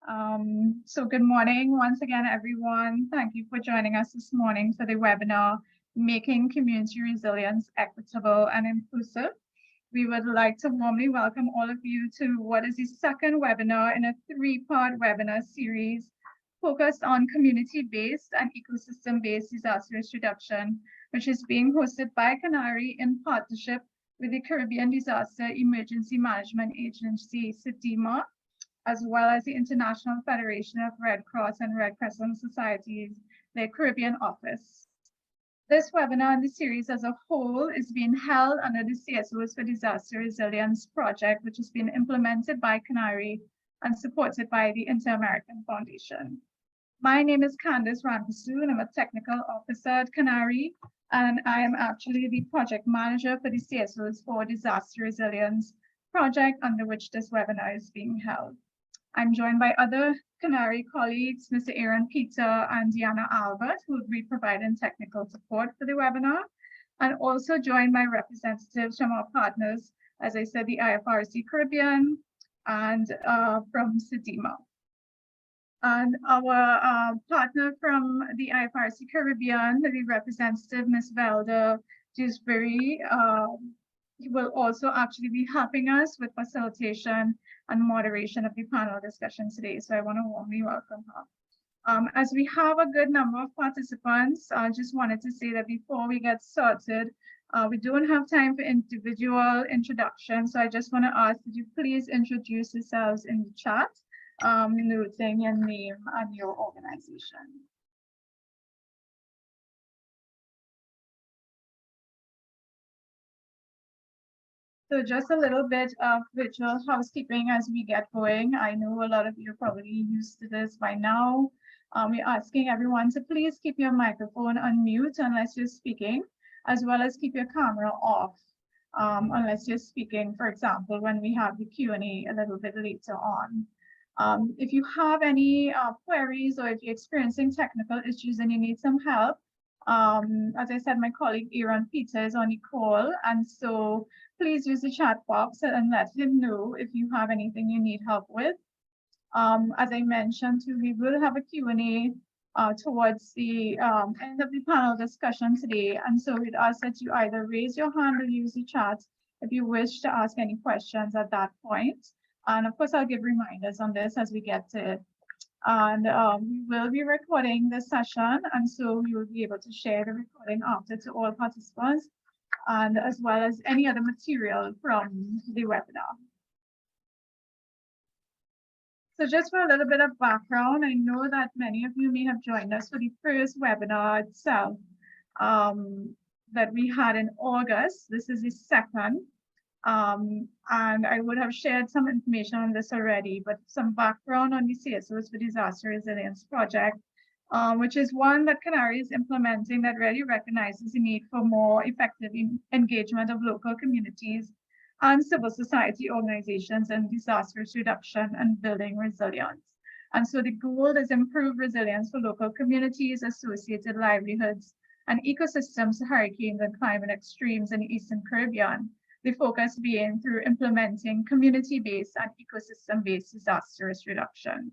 So good morning once again, everyone. Thank you for joining us this morning for the webinar, Making Community Resilience Equitable and Inclusive. We would like to warmly welcome all of you to what is the second webinar in a three-part webinar series focused on community-based and ecosystem-based disaster risk reduction, which is being hosted by Canary in partnership with the Caribbean Disaster Emergency Management Agency, CDEMA, as well as the International Federation of Red Cross and Red Crescent Societies, their Caribbean office. This webinar and the series as a whole is being held under the CSOs for Disaster Resilience project, which has been implemented by Canary and supported by the Inter-American Foundation. My name is Candice Ranpasu, and I'm a technical officer at Canary, and I am actually the project manager for the CSOs for Disaster Resilience project, under which this webinar is being held. I'm joined by other Canary colleagues, Mr. Aaron Peter and Deanna Albert, who will be providing technical support for the webinar, and also joined by representatives from our partners, as I said, the IFRC Caribbean and from CDEMA. And our partner from the IFRC Caribbean, the representative, Ms. Velda Dewsbury, will also actually be helping us with facilitation and moderation of the panel discussion today. So I want to warmly welcome her. As we have a good number of participants, I just wanted to say that before we get started, we don't have time for individual introductions. So I just want to ask that you please introduce yourselves in the chat, noting your name and your organization. So just a little bit of virtual housekeeping as we get going. I know a lot of you are probably used to this by now. We're asking everyone to please keep your microphone on mute unless you're speaking, as well as keep your camera off unless you're speaking, for example, when we have the Q&A a little bit later on. If you have any queries or if you're experiencing technical issues and you need some help, as I said, my colleague Aaron Peter is on the call, and so please use the chat box and let him know if you have anything you need help with. As I mentioned, too, we will have a Q&A towards the end of the panel discussion today, and so we'd ask that you either raise your hand or use the chat if you wish to ask any questions at that point. And of course, I'll give reminders on this as we get to it. And we will be recording this session, and so we will be able to share the recording after to all participants, and as well as any other material from the webinar. So just for a little bit of background, I know that many of you may have joined us for the first webinar itself that we had in August. This is the second. And I would have shared some information on this already, but some background on the CSOs for Disaster Resilience project, which is one that Canary is implementing that really recognizes the need for more effective engagement of local communities and civil society organizations in disaster risk reduction and building resilience. And so the goal is improve resilience for local communities, associated livelihoods, and ecosystems to hurricanes and climate extremes in the Eastern Caribbean. The focus being through implementing community-based and ecosystem-based disaster risk reduction.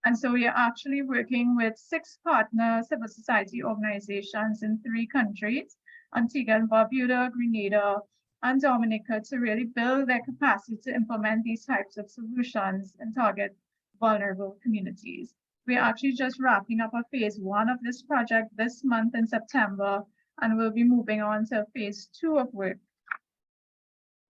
And so we are actually working with 6 partner civil society organizations in 3 countries, Antigua and Barbuda, Grenada, and Dominica, to really build their capacity to implement these types of solutions and target vulnerable communities. We're actually just wrapping up a phase 1 of this project this month in September, and we'll be moving on to phase 2 of work.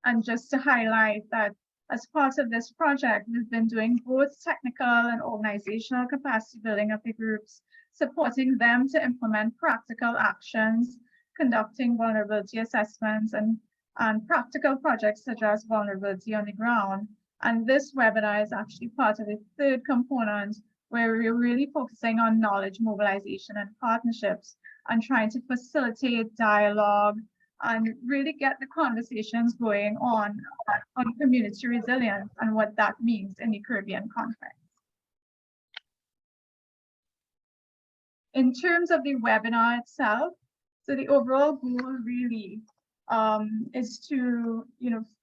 And just to highlight that as part of this project, we've been doing both technical and organizational capacity building of the groups, supporting them to implement practical actions, conducting vulnerability assessments and practical projects such as vulnerability on the ground. And this webinar is actually part of the 3rd component, where we're really focusing on knowledge mobilization and partnerships and trying to facilitate dialogue and really get the conversations going on community resilience and what that means in the Caribbean context. In terms of the webinar itself, so the overall goal really is to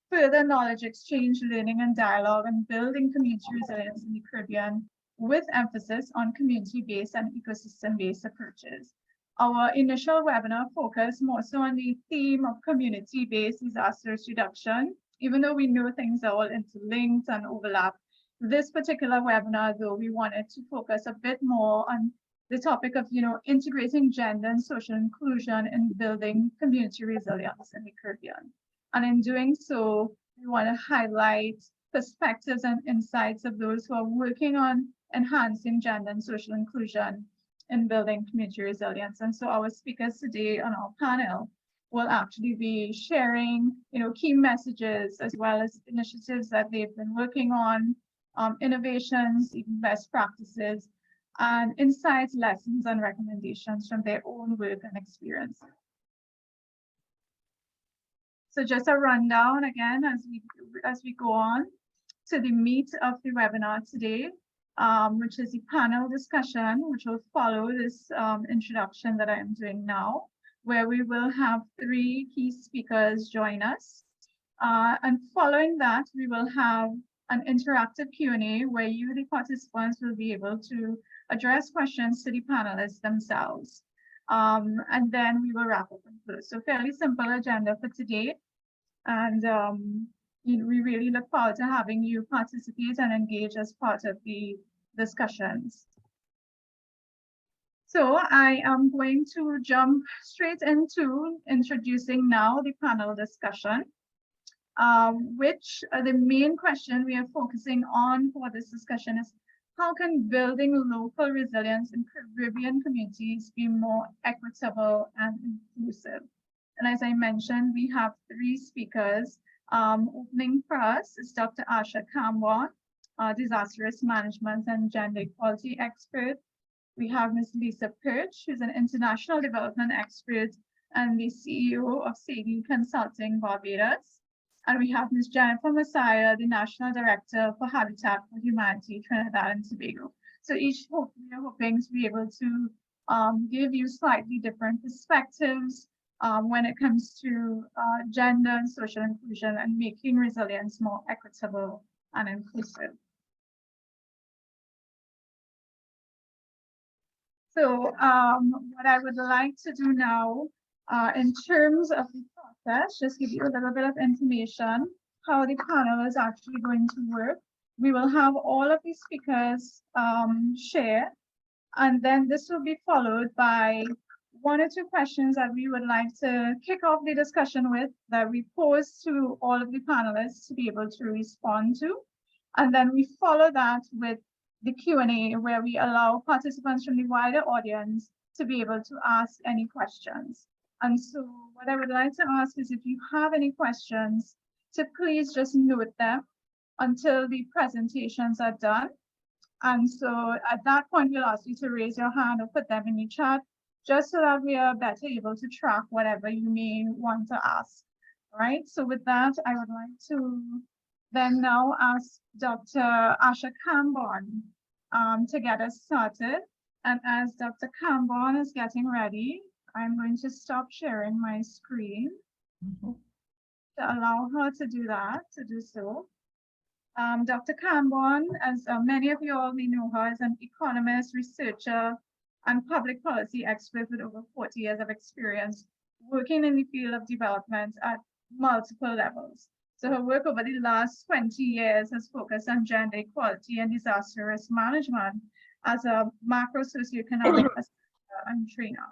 further knowledge exchange, learning and dialogue, and building community resilience in the Caribbean with emphasis on community-based and ecosystem-based approaches. Our initial webinar focused more so on the theme of community-based disaster risk reduction, even though we know things are all interlinked and overlap. This particular webinar, though, we wanted to focus a bit more on the topic of, integrating gender and social inclusion in building community resilience in the Caribbean. And in doing so, we want to highlight perspectives and insights of those who are working on enhancing gender and social inclusion in building community resilience. And so our speakers today on our panel will actually be sharing, key messages as well as initiatives that they've been working on, innovations, even best practices, and insights, lessons, and recommendations from their own work and experience. So just a rundown again as we go on to the meat of the webinar today, which is the panel discussion, which will follow this introduction that I am doing now, where we will have 3 key speakers join us. And following that, we will have an interactive Q&A where you, the participants, will be able to address questions to the panelists themselves. And then we will wrap up and close. So fairly simple agenda for today. And we really look forward to having you participate and engage as part of the discussions. So I am going to jump straight into introducing now the panel discussion, which the main question we are focusing on for this discussion is, how can building local resilience in Caribbean communities be more equitable and inclusive? And as I mentioned, we have 3 speakers. Opening for us is Dr. Asha Kambon, disaster risk management and gender equality expert. We have Ms. Lisa Perch, who's an international development expert and the CEO of SAGI Consulting Barbados. And we have Ms. Jennifer Messiah, the National Director for Habitat for Humanity, Trinidad and Tobago. So we are hoping to be able to give you slightly different perspectives when it comes to gender and social inclusion and making resilience more equitable and inclusive. So what I would like to do now, in terms of the process, just give you a little bit of information how the panel is actually going to work. We will have all of the speakers share, and then this will be followed by 1 or 2 questions that we would like to kick off the discussion with, that we pose to all of the panelists to be able to respond to. And then we follow that with the Q&A, where we allow participants from the wider audience to be able to ask any questions. And so what I would like to ask is, if you have any questions, to please just note them until the presentations are done. And so at that point, we'll ask you to raise your hand or put them in the chat, just so that we are better able to track whatever you may want to ask. All right, so with that, I would like to then now ask Dr. Asha Kambon to get us started. And as Dr. Kambon is getting ready, I'm going to stop sharing my screen to allow her to do so. Dr. Kambon, as many of you all may know her, is an economist, researcher, and public policy expert with over 40 years of experience working in the field of development at multiple levels. So her work over the last 20 years has focused on gender equality and disaster risk management as a macro socioeconomic assessor and trainer.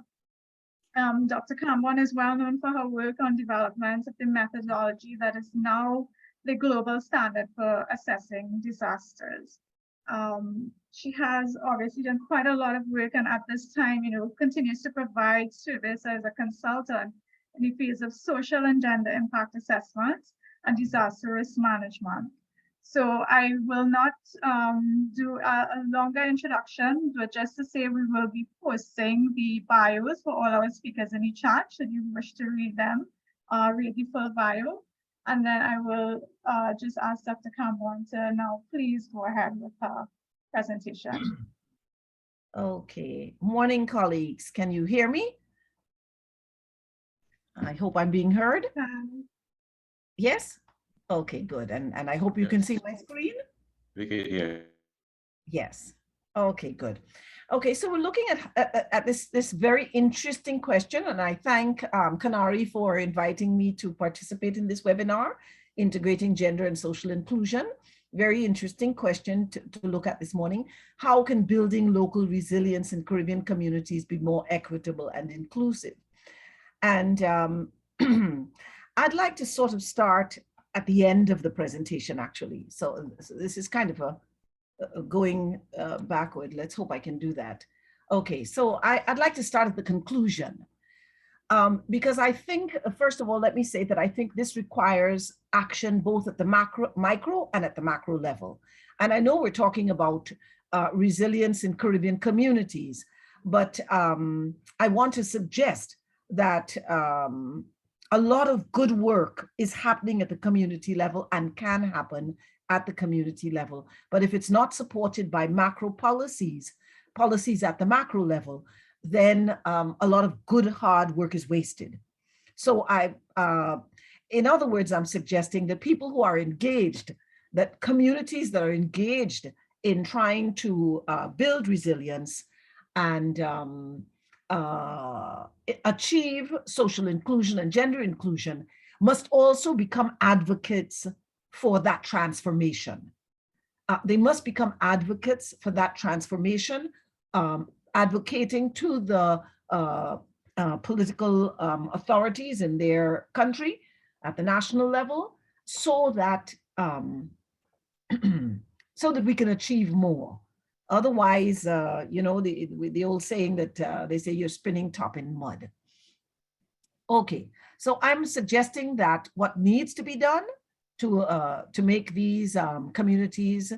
Dr. Kambon is well known for her work on development of the methodology that is now the global standard for assessing disasters. She has obviously done quite a lot of work, and at this time, continues to provide service as a consultant in the fields of social and gender impact assessments and disaster risk management. So I will not do a longer introduction, but just to say we will be posting the bios for all our speakers in the chat, should you wish to read them, read the full bio. And then I will just ask Dr. Kambon to now please go ahead with her presentation. Okay, morning colleagues, can you hear me? I hope I'm being heard. Yes? Okay, good. And I hope you can see my screen. We can hear. Yes. Okay, good. Okay, so we're looking at this very interesting question, and I thank Kanari for inviting me to participate in this webinar, Integrating Gender and Social Inclusion. Very interesting question to look at this morning. How can building local resilience in Caribbean communities be more equitable and inclusive? And I'd like to sort of start at the end of the presentation, actually. So this is kind of a going backward. Let's hope I can do that. Okay, so I'd like to start at the conclusion. Because I think, first of all, let me say that I think this requires action both at the micro and at the macro level. And I know we're talking about resilience in Caribbean communities, but I want to suggest that a lot of good work is happening at the community level and can happen at the community level. But if it's not supported by macro policies at the macro level, then a lot of good hard work is wasted. So in other words, I'm suggesting that people who are engaged, that communities that are engaged in trying to build resilience and achieve social inclusion and gender inclusion must also become advocates for that transformation. They must become advocates for that transformation, advocating to the political authorities in their country at the national level, so that so that we can achieve more. Otherwise, you know, the old saying that they say you're spinning top in mud. Okay, so I'm suggesting that what needs to be done to make these communities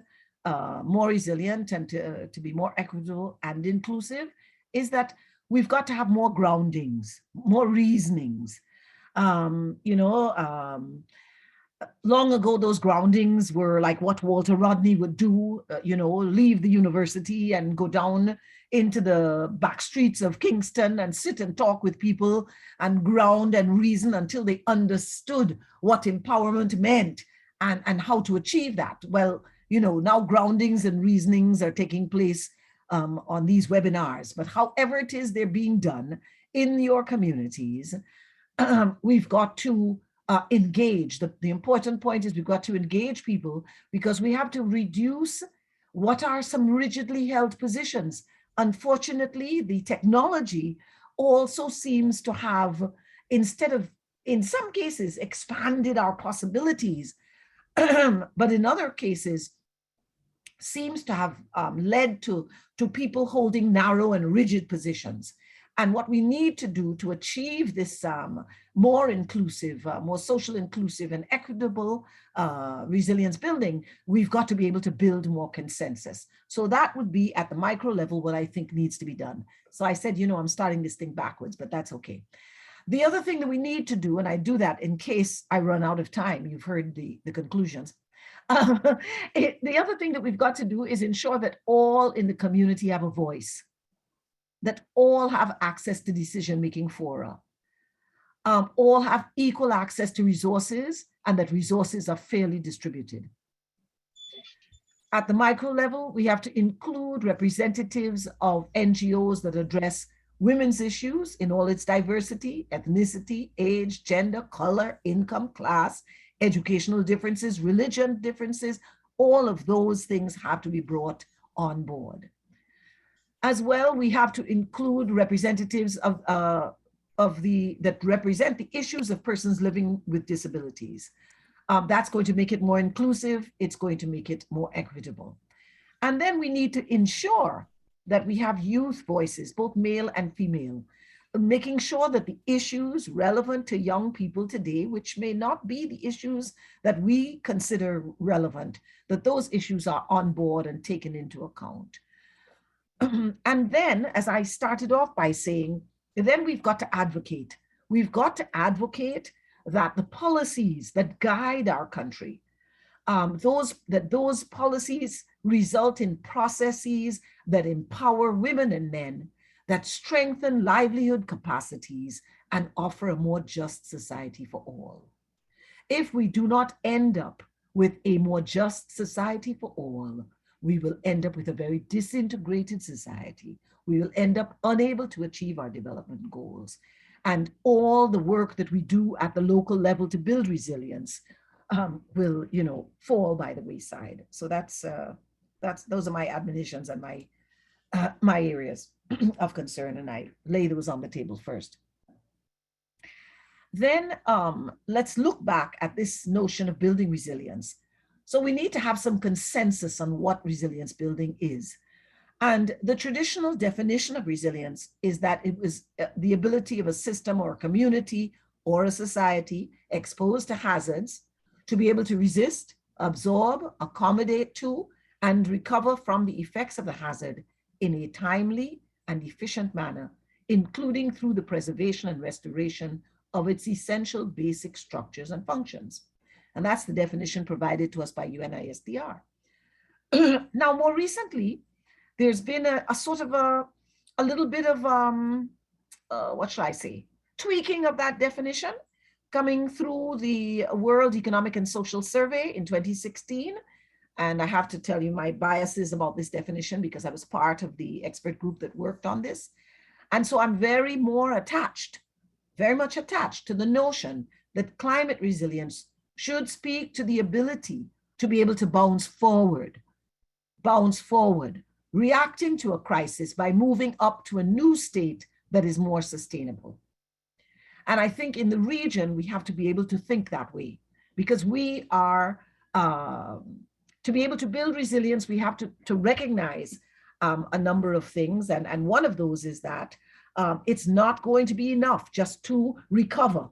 more resilient and to be more equitable and inclusive is that we've got to have more groundings, more reasonings. You know, long ago, those groundings were like what Walter Rodney would do, you know, leave the university and go down into the back streets of Kingston and sit and talk with people and ground and reason until they understood what empowerment meant and how to achieve that. Well, you know, now groundings and reasonings are taking place on these webinars, but however it is they're being done in your communities, we've got to engage. The important point is we've got to engage people, because we have to reduce what are some rigidly held positions. Unfortunately, the technology also seems to have, instead of, in some cases, expanded our possibilities, but in other cases, seems to have led to people holding narrow and rigid positions. And what we need to do to achieve this more inclusive, more social inclusive and equitable resilience building, we've got to be able to build more consensus. So that would be at the micro level what I think needs to be done. So I said, you know, I'm starting this thing backwards, but that's okay. The other thing that we need to do, and I do that in case I run out of time, you've heard the conclusions. The other thing that we've got to do is ensure that all in the community have a voice, that all have access to decision-making fora, all have equal access to resources, and that resources are fairly distributed. At the micro level, we have to include representatives of NGOs that address women's issues in all its diversity, ethnicity, age, gender, color, income, class, educational differences, religion differences. All of those things have to be brought on board. As well, we have to include representatives that represent the issues of persons living with disabilities. That's going to make it more inclusive. It's going to make it more equitable. And then we need to ensure that we have youth voices, both male and female, making sure that the issues relevant to young people today, which may not be the issues that we consider relevant, that those issues are on board and taken into account. And then, as I started off by saying, then we've got to advocate. We've got to advocate that the policies that guide our country, those policies result in processes that empower women and men, that strengthen livelihood capacities and offer a more just society for all. If we do not end up with a more just society for all, we will end up with a very disintegrated society. We will end up unable to achieve our development goals. And all the work that we do at the local level to build resilience will, fall by the wayside. So those are my admonitions and my areas of concern, and I lay those on the table first. Then let's look back at this notion of building resilience. So we need to have some consensus on what resilience building is. And the traditional definition of resilience is that it was the ability of a system or a community or a society exposed to hazards to be able to resist, absorb, accommodate to, and recover from the effects of the hazard in a timely and efficient manner, including through the preservation and restoration of its essential basic structures and functions. And that's the definition provided to us by UNISDR. Now, more recently, there's been a sort of a little bit of, what shall I say, tweaking of that definition coming through the World Economic and Social Survey in 2016. And I have to tell you my biases about this definition because I was part of the expert group that worked on this. And so I'm very much attached to the notion that climate resilience should speak to the ability to be able to bounce forward, reacting to a crisis by moving up to a new state that is more sustainable. And I think in the region, we have to be able to think that way because we are, to be able to build resilience, we have to recognize a number of things. And one of those is that it's not going to be enough just to recover.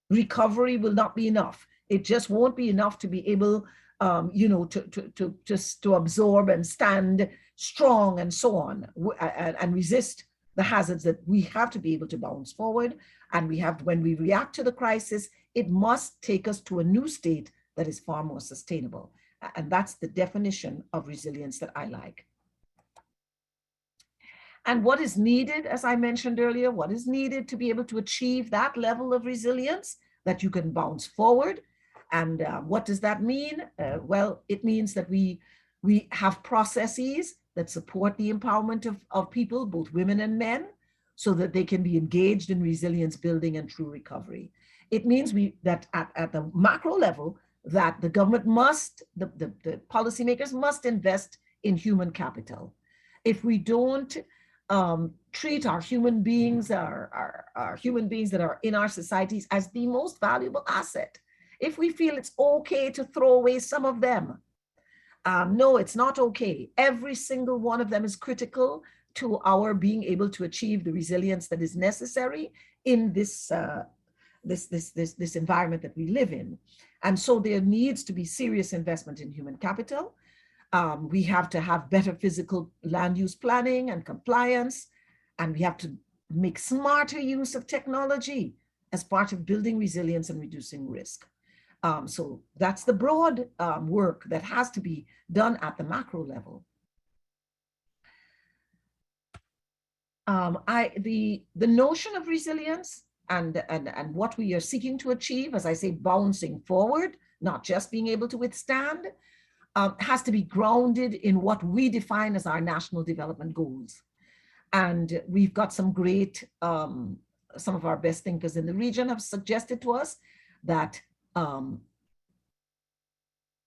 Recovery will not be enough. It just won't be enough to be able, to absorb and stand strong and so on, and resist the hazards. That we have to be able to bounce forward. And when we react to the crisis, it must take us to a new state that is far more sustainable. And that's the definition of resilience that I like. And what is needed, as I mentioned earlier, what is needed to be able to achieve that level of resilience that you can bounce forward? And what does that mean? Well, it means that we have processes that support the empowerment of people, both women and men, so that they can be engaged in resilience building and true recovery. It means that at the macro level, that the government must, the policymakers must invest in human capital. If we don't treat our human beings, our human beings that are in our societies as the most valuable asset, if we feel it's okay to throw away some of them, no, it's not okay. Every single one of them is critical to our being able to achieve the resilience that is necessary in this environment that we live in. And so there needs to be serious investment in human capital. We have to have better physical land use planning and compliance, and we have to make smarter use of technology as part of building resilience and reducing risk. So that's the broad work that has to be done at the macro level. The notion of resilience and what we are seeking to achieve, as I say, bouncing forward, not just being able to withstand, has to be grounded in what we define as our national development goals. And we've got some great, some of our best thinkers in the region have suggested to us that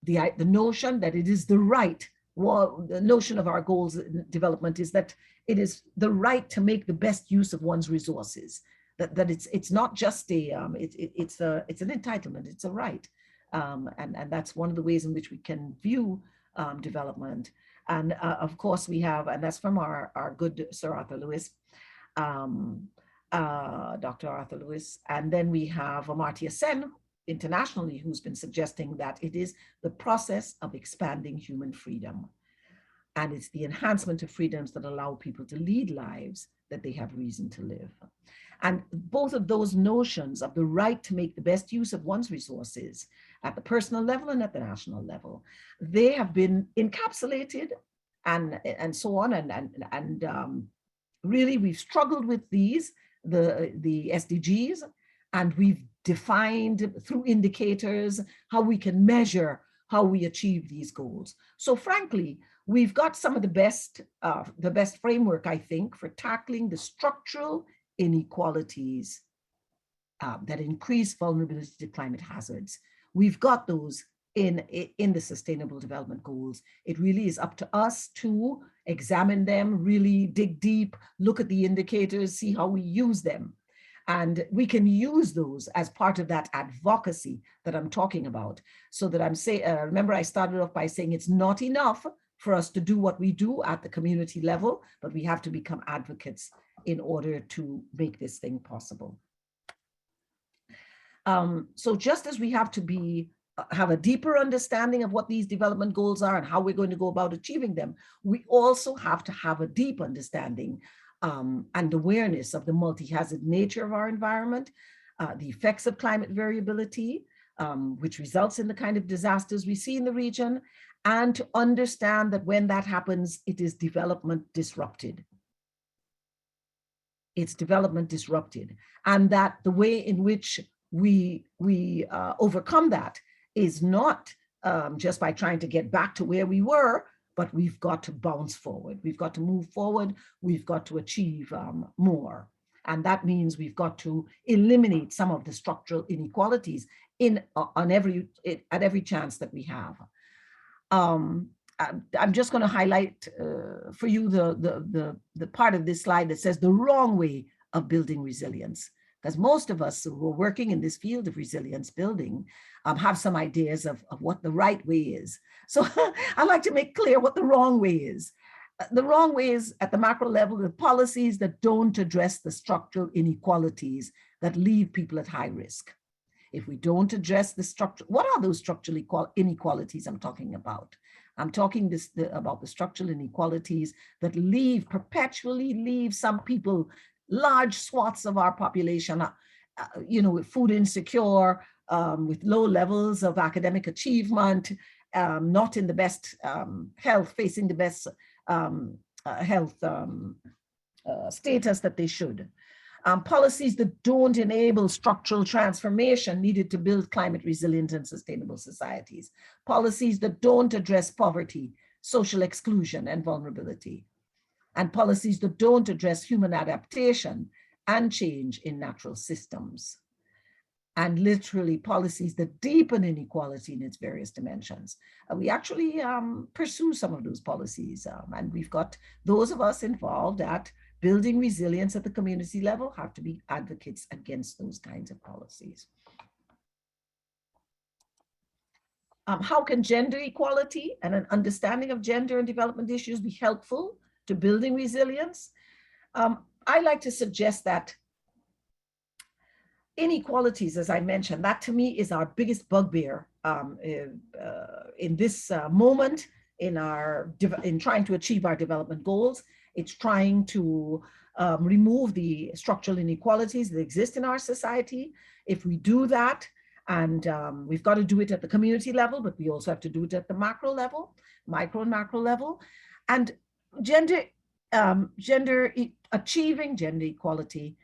the notion that it is the right, well, the notion of our goals in development is that it is the right to make the best use of one's resources. That it's not just it's an entitlement, it's a right. And that's one of the ways in which we can view development. And of course we have, and that's from our good Sir Arthur Lewis, Dr. Arthur Lewis. And then we have Amartya Sen internationally, who's been suggesting that it is the process of expanding human freedom. And it's the enhancement of freedoms that allow people to lead lives that they have reason to live. And both of those notions of the right to make the best use of one's resources at the personal level and at the national level, they have been encapsulated and so on. And really we've struggled with these, the SDGs, and we've defined through indicators how we can measure how we achieve these goals. So frankly, we've got some of the best framework, I think, for tackling the structural inequalities that increase vulnerability to climate hazards. We've got those in the Sustainable Development Goals. It really is up to us to examine them, really dig deep, look at the indicators, see how we use them. And we can use those as part of that advocacy that I'm talking about. So that I'm saying, remember I started off by saying it's not enough for us to do what we do at the community level, but we have to become advocates in order to make this thing possible. So just as we have to have a deeper understanding of what these development goals are and how we're going to go about achieving them, we also have to have a deep understanding and awareness of the multi-hazard nature of our environment, the effects of climate variability, which results in the kind of disasters we see in the region, and to understand that when that happens, it is development disrupted. It's development disrupted, and that the way in which we overcome that is not just by trying to get back to where we were, but we've got to bounce forward. We've got to move forward. We've got to achieve more. And that means we've got to eliminate some of the structural inequalities at every chance that we have. I'm just going to highlight for you the part of this slide that says the wrong way of building resilience. Because most of us who are working in this field of resilience building have some ideas of what the right way is. So I like to make clear what the wrong way is. The wrong way is at the macro level, the policies that don't address the structural inequalities that leave people at high risk. If we don't address the structure, what are those structural inequalities I'm talking about? I'm talking about the structural inequalities that perpetually leave some people, large swaths of our population, with food insecure, with low levels of academic achievement, not in the best health, facing the best health status that they should. Policies that don't enable structural transformation needed to build climate resilient and sustainable societies. Policies that don't address poverty, social exclusion, and vulnerability. And policies that don't address human adaptation and change in natural systems. And literally policies that deepen inequality in its various dimensions. We actually pursue some of those policies, and we've got those of us involved at building resilience at the community level have to be advocates against those kinds of policies. How can gender equality and an understanding of gender and development issues be helpful to building resilience? I like to suggest that inequalities, as I mentioned, that to me is our biggest bugbear in this moment in trying to achieve our development goals. It's trying to remove the structural inequalities that exist in our society. If we do that, and we've got to do it at the community level, but we also have to do it at the macro level, micro and macro level. And achieving gender equality,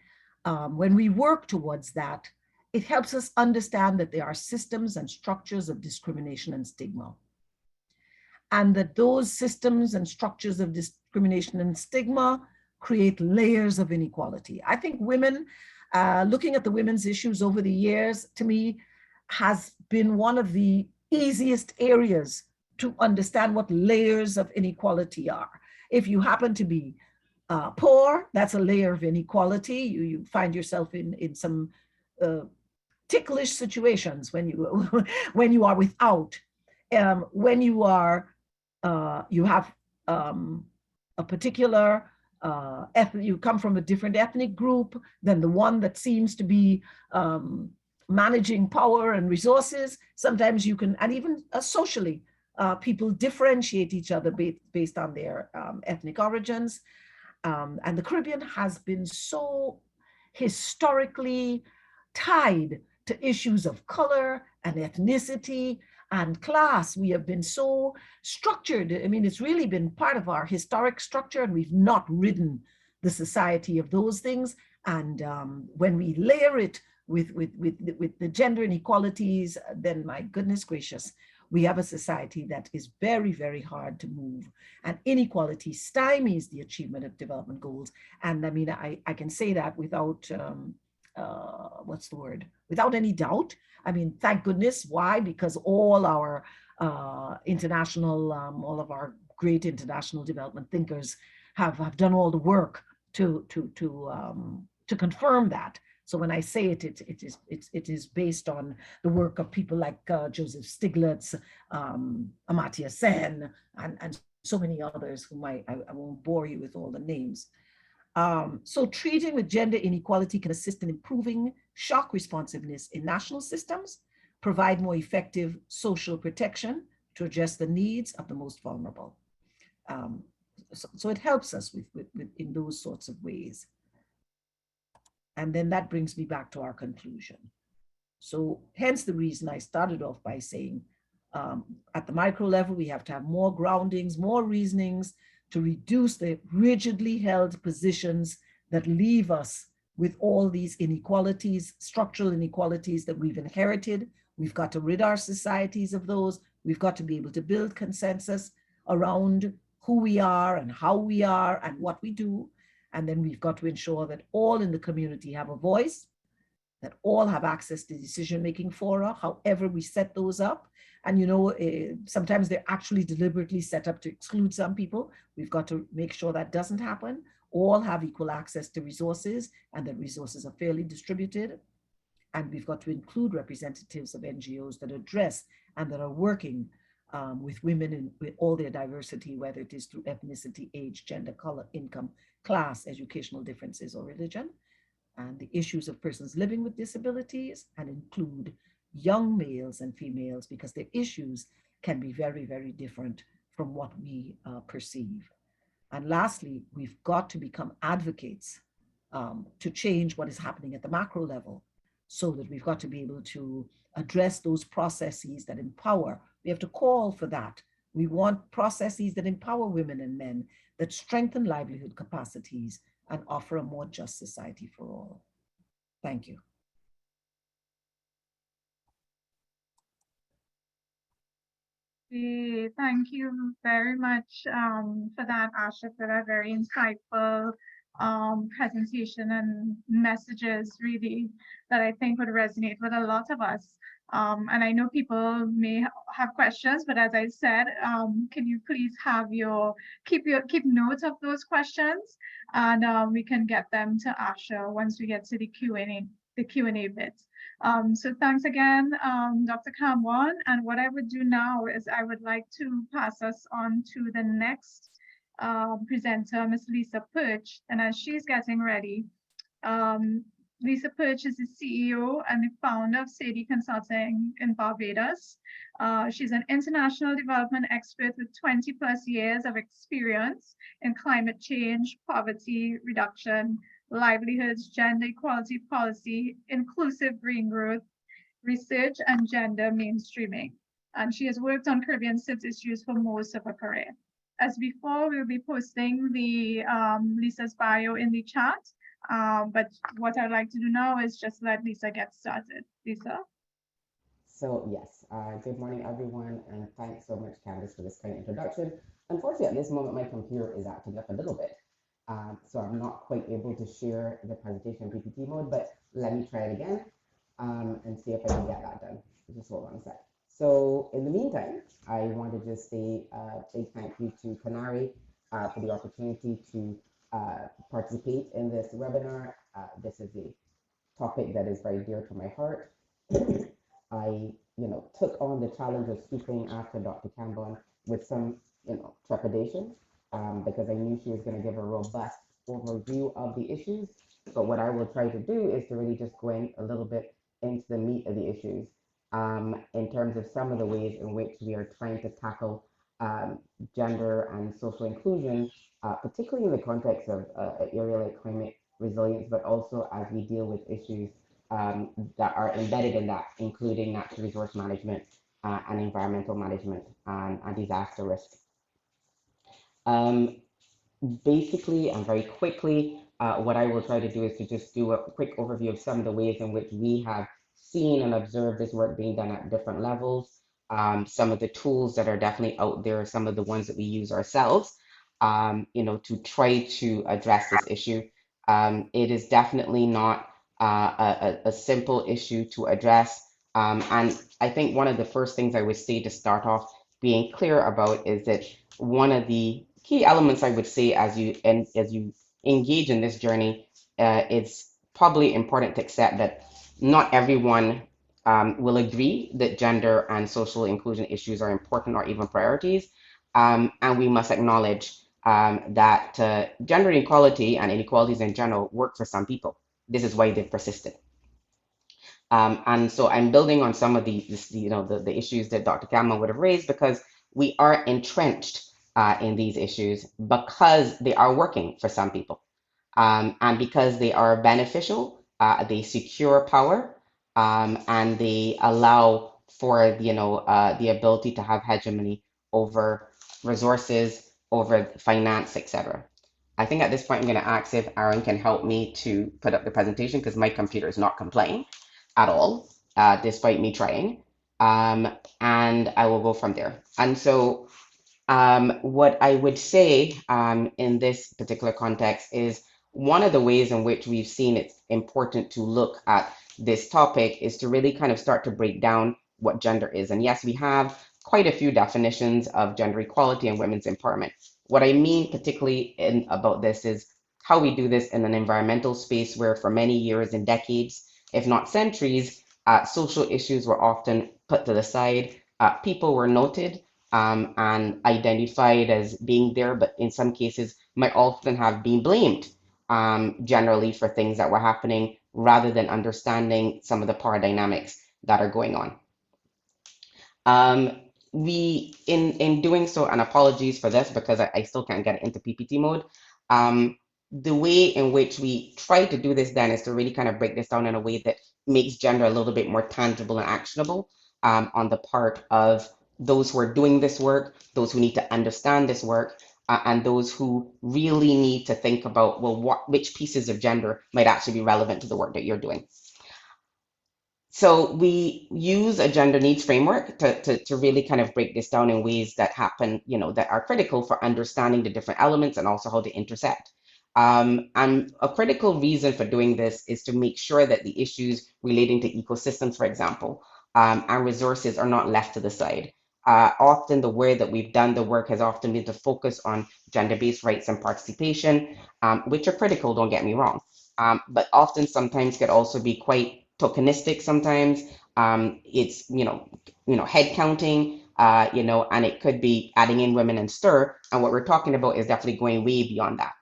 when we work towards that, it helps us understand that there are systems and structures of discrimination and stigma. And that those systems and structures of discrimination and stigma create layers of inequality. I think women, looking at the women's issues over the years, to me, has been one of the easiest areas to understand what layers of inequality are. If you happen to be poor, that's a layer of inequality. You find yourself in some ticklish situations when you are without. When you are, you have a particular you come from a different ethnic group than the one that seems to be managing power and resources. Sometimes you can, and even socially, people differentiate each other based on their ethnic origins. And the Caribbean has been so historically tied to issues of color and ethnicity and class. We have been so structured. I mean, it's really been part of our historic structure, and we've not ridden the society of those things. And when we layer it with the gender inequalities, then my goodness gracious, We have a society that is very, very hard to move, and inequality stymies the achievement of development goals. And I mean, I can say that without, what's the word? Without any doubt. I mean, thank goodness. Why? Because all our all of our great international development thinkers have done all the work to confirm that. So when I say it is based on the work of people like Joseph Stiglitz, Amartya Sen, and so many others whom I won't bore you with all the names. So treating with gender inequality can assist in improving shock responsiveness in national systems, provide more effective social protection to address the needs of the most vulnerable. So it helps us in those sorts of ways. And then that brings me back to our conclusion. So hence the reason I started off by saying, at the micro level, we have to have more groundings, more reasonings to reduce the rigidly held positions that leave us with all these inequalities, structural inequalities that we've inherited. We've got to rid our societies of those. We've got to be able to build consensus around who we are and how we are and what we do. And then we've got to ensure that all in the community have a voice, that all have access to decision-making fora, however we set those up. And you know, sometimes they're actually deliberately set up to exclude some people. We've got to make sure that doesn't happen. All have equal access to resources and that resources are fairly distributed. And we've got to include representatives of NGOs that address and that are working with women in with all their diversity, whether it is through ethnicity, age, gender, color, income, class, educational differences, or religion, and the issues of persons living with disabilities, and include young males and females, because their issues can be very, very different from what we perceive. And lastly, we've got to become advocates to change what is happening at the macro level, so that we've got to be able to address those processes that empower. We have to call for that. We want processes that empower women and men, that strengthen livelihood capacities and offer a more just society for all. Thank you. Thank you very much for that, Asha, for that very insightful presentation and messages, really, that I think would resonate with a lot of us. And I know people may have questions, but as I said, can you please have keep note of those questions, and we can get them to Asha once we get to the Q&A bit. So thanks again, Dr. Cameron. And what I would do now is I would like to pass us on to the next presenter, Ms. Lisa Perch. And as she's getting ready, Lisa Perch is the CEO and the founder of Sadie Consulting in Barbados. She's an international development expert with 20+ years of experience in climate change, poverty reduction, livelihoods, gender equality policy, inclusive green growth, research, and gender mainstreaming. And she has worked on Caribbean SIDS issues for most of her career. As before, we'll be posting the Lisa's bio in the chat. But what I'd like to do now is just let Lisa get started. Lisa? So yes, good morning everyone, and thanks so much, Candice, for this kind introduction. Unfortunately, at this moment, my computer is acting up a little bit. So I'm not quite able to share the presentation in PPT mode, but let me try it again and see if I can get that done. Just hold on a sec. So in the meantime, I want to just say a big thank you to Canary for the opportunity to participate in this webinar. This is a topic that is very dear to my heart. I, took on the challenge of speaking after Dr. Cameron with some, trepidation. Because I knew she was going to give a robust overview of the issues. But what I will try to do is to really just go in a little bit into the meat of the issues in terms of some of the ways in which we are trying to tackle gender and social inclusion, particularly in the context of an area like climate resilience, but also as we deal with issues that are embedded in that, including natural resource management and environmental management and disaster risk. Basically, and very quickly, what I will try to do is to just do a quick overview of some of the ways in which we have seen and observed this work being done at different levels. some of the tools that are definitely out there, some of the ones that we use ourselves, to try to address this issue. It is definitely not a simple issue to address. And I think one of the first things I would say to start off being clear about is that one of the key elements I would say as you engage in this journey, it's probably important to accept that not everyone will agree that gender and social inclusion issues are important or even priorities. And we must acknowledge that gender inequality and inequalities in general work for some people. This is why they've persisted. And so I'm building on some of the issues that Dr. Cameron would have raised, because we are entrenched in these issues because they are working for some people. And because they are beneficial, they secure power, and they allow for the ability to have hegemony over resources, over finance, etc. I think at this point I'm going to ask if Aaron can help me to put up the presentation, because my computer is not complying at all, despite me trying. And I will go from there. And so what I would say in this particular context is one of the ways in which we've seen it's important to look at this topic is to really kind of start to break down what gender is. And yes, we have quite a few definitions of gender equality and women's empowerment. What I mean particularly about this is how we do this in an environmental space where for many years and decades, if not centuries, social issues were often put to the side. People were noted and identified as being there, but in some cases might often have been blamed generally for things that were happening rather than understanding some of the power dynamics that are going on. We, in doing so, and apologies for this because I still can't get it into PPT mode, the way in which we try to do this then is to really kind of break this down in a way that makes gender a little bit more tangible and actionable on the part of those who are doing this work, those who need to understand this work, and those who really need to think about, well, which pieces of gender might actually be relevant to the work that you're doing. So we use a gender needs framework to really kind of break this down in ways that happen, that are critical for understanding the different elements and also how they intersect. And a critical reason for doing this is to make sure that the issues relating to ecosystems, for example, and resources are not left to the side. Often the way that we've done the work has often been to focus on gender-based rights and participation, which are critical, don't get me wrong, but often sometimes could also be quite tokenistic sometimes. It's, head counting, and it could be adding in women and stir. And what we're talking about is definitely going way beyond that.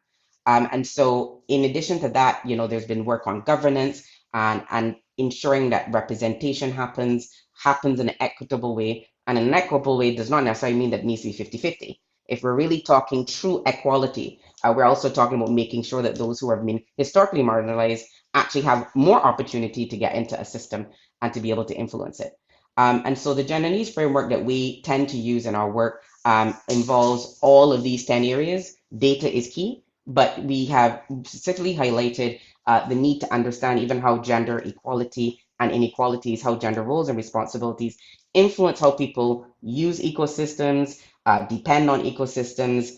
And so in addition to that, there's been work on governance and ensuring that representation happens in an equitable way. And an equitable way does not necessarily mean that it needs to be 50-50. If we're really talking true equality, we're also talking about making sure that those who have been historically marginalized actually have more opportunity to get into a system and to be able to influence it. And so the gender needs framework that we tend to use in our work involves all of these 10 areas. Data is key, but we have specifically highlighted the need to understand even how gender equality and inequalities, how gender roles and responsibilities influence how people use ecosystems, depend on ecosystems,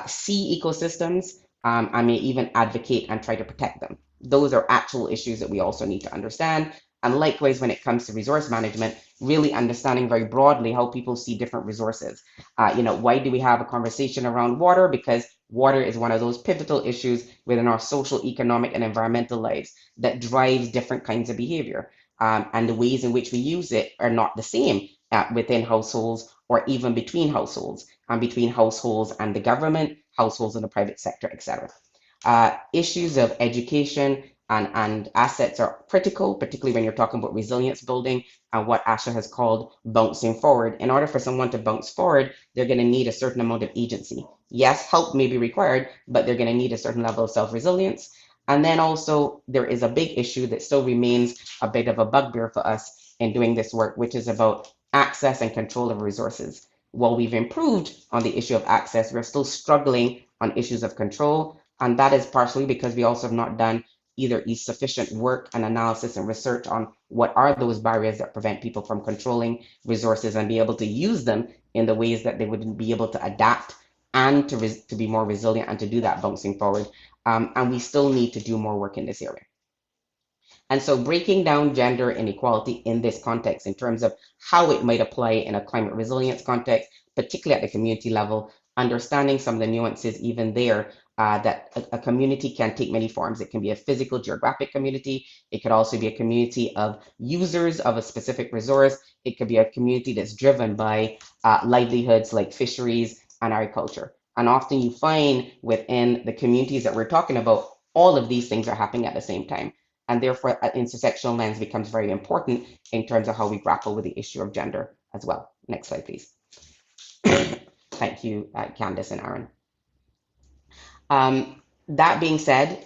see ecosystems, and may even advocate and try to protect them. Those are actual issues that we also need to understand. And likewise, when it comes to resource management, really understanding very broadly how people see different resources. Why do we have a conversation around water? Because water is one of those pivotal issues within our social, economic, and environmental lives that drives different kinds of behavior. And the ways in which we use it are not the same within households or even between households and between households and the government, households and the private sector, etc. Issues of education and assets are critical, particularly when you're talking about resilience building and what Asha has called bouncing forward. In order for someone to bounce forward, they're going to need a certain amount of agency. Yes, help may be required, but they're going to need a certain level of self-resilience. And then also there is a big issue that still remains a bit of a bugbear for us in doing this work, which is about access and control of resources. While we've improved on the issue of access, we're still struggling on issues of control. And that is partially because we also have not done either is sufficient work and analysis and research on what are those barriers that prevent people from controlling resources and be able to use them in the ways that they would be able to adapt and to be more resilient and to do that bouncing forward. And we still need to do more work in this area. And so breaking down gender inequality in this context in terms of how it might apply in a climate resilience context, particularly at the community level, understanding some of the nuances even there, that a community can take many forms. It can be a physical geographic community. It could also be a community of users of a specific resource. It could be a community that's driven by livelihoods like fisheries and agriculture. And often you find within the communities that we're talking about, all of these things are happening at the same time. And therefore, an intersectional lens becomes very important in terms of how we grapple with the issue of gender as well. Next slide, please. Thank you, Candice and Aaron. That being said,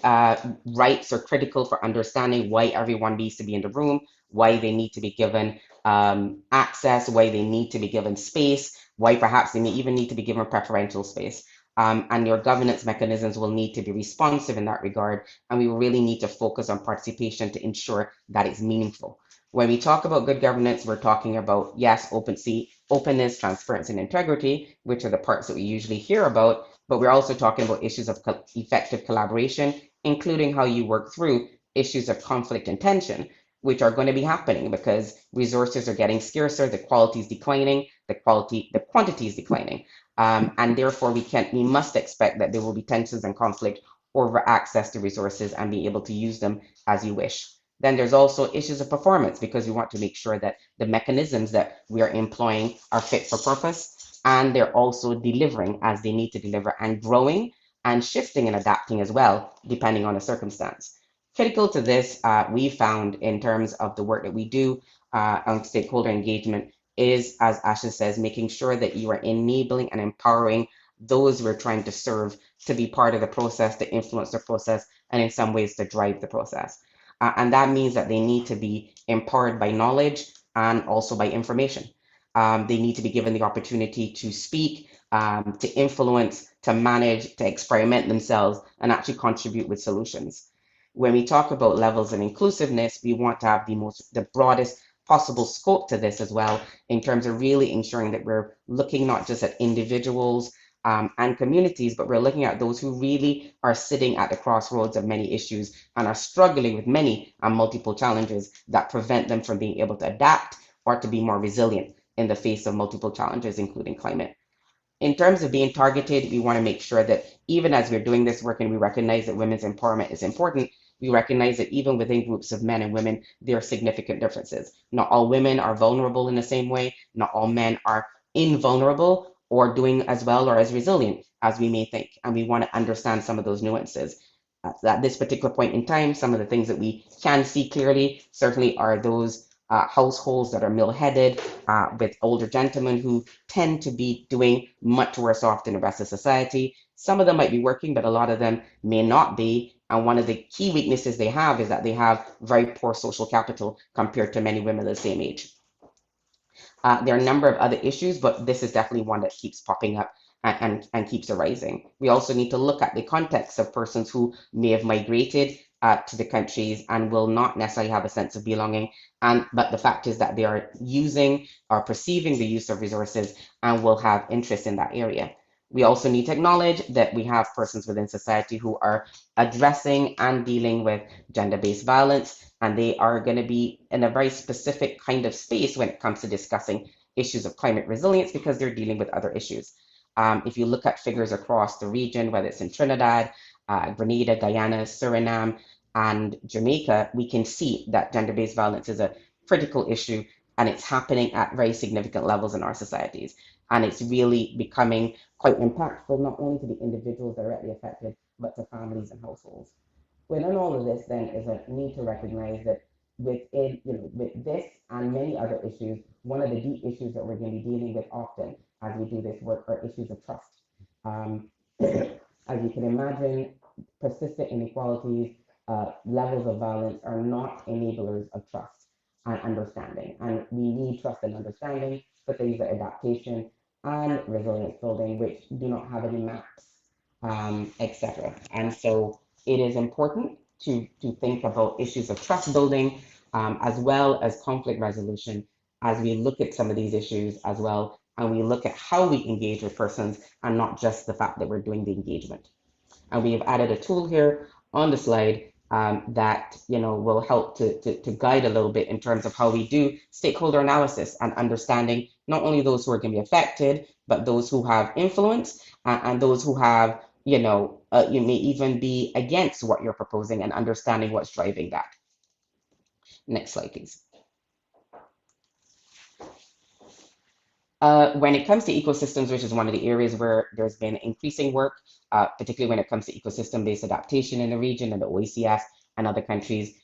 rights are critical for understanding why everyone needs to be in the room, why they need to be given access, why they need to be given space, why perhaps they may even need to be given preferential space. And your governance mechanisms will need to be responsive in that regard. And we really need to focus on participation to ensure that it's meaningful. When we talk about good governance, we're talking about, yes, openness, transparency, and integrity, which are the parts that we usually hear about, but we're also talking about issues of effective collaboration, including how you work through issues of conflict and tension, which are going to be happening because resources are getting scarcer, the quality is declining, the quantity is declining. And therefore we must expect that there will be tensions and conflict over access to resources and being able to use them as you wish. Then there's also issues of performance because we want to make sure that the mechanisms that we are employing are fit for purpose and they're also delivering as they need to deliver and growing and shifting and adapting as well, depending on the circumstance. Critical to this, we found in terms of the work that we do on stakeholder engagement is, as Asha says, making sure that you are enabling and empowering those we're trying to serve to be part of the process, to influence the process, and in some ways to drive the process. And that means that they need to be empowered by knowledge and also by information. They need to be given the opportunity to speak, to influence, to manage, to experiment themselves, and actually contribute with solutions. When we talk about levels of inclusiveness, we want to have the broadest possible scope to this as well, in terms of really ensuring that we're looking not just at individuals and communities, but we're looking at those who really are sitting at the crossroads of many issues and are struggling with many and multiple challenges that prevent them from being able to adapt or to be more resilient in the face of multiple challenges, including climate. In terms of being targeted, we want to make sure that even as we're doing this work and we recognize that women's empowerment is important, we recognize that even within groups of men and women, there are significant differences. Not all women are vulnerable in the same way. Not all men are invulnerable or doing as well or as resilient as we may think. And we want to understand some of those nuances. At this particular point in time, some of the things that we can see clearly certainly are those households that are male-headed with older gentlemen who tend to be doing much worse off than the rest of society. Some of them might be working, but a lot of them may not be. And one of the key weaknesses they have is that they have very poor social capital compared to many women of the same age. There are a number of other issues, but this is definitely one that keeps popping up and keeps arising. We also need to look at the context of persons who may have migrated to the countries and will not necessarily have a sense of belonging. But the fact is that they are using or perceiving the use of resources and will have interest in that area. We also need to acknowledge that we have persons within society who are addressing and dealing with gender-based violence, and they are going to be in a very specific kind of space when it comes to discussing issues of climate resilience because they're dealing with other issues. If you look at figures across the region, whether it's in Trinidad, Grenada, Guyana, Suriname, and Jamaica, we can see that gender-based violence is a critical issue and it's happening at very significant levels in our societies. And it's really becoming quite impactful, not only to the individuals directly affected, but to families and households. Within all of this, then, is a need to recognize that with this and many other issues, one of the deep issues that we're going to be dealing with often as we do this work are issues of trust. As you can imagine, persistent inequalities, levels of violence are not enablers of trust and understanding. And we need trust and understanding for things like adaptation and resilience building, which do not have any maps, etc. And so it is important to think about issues of trust building, as well as conflict resolution, as we look at some of these issues as well, and we look at how we engage with persons and not just the fact that we're doing the engagement. And we have added a tool here on the slide that will help to guide a little bit in terms of how we do stakeholder analysis and understanding not only those who are going to be affected, but those who have influence and those who have, you may even be against what you're proposing and understanding what's driving that. Next slide, please. When it comes to ecosystems, which is one of the areas where there's been increasing work, particularly when it comes to ecosystem-based adaptation in the region and the OECS and other countries,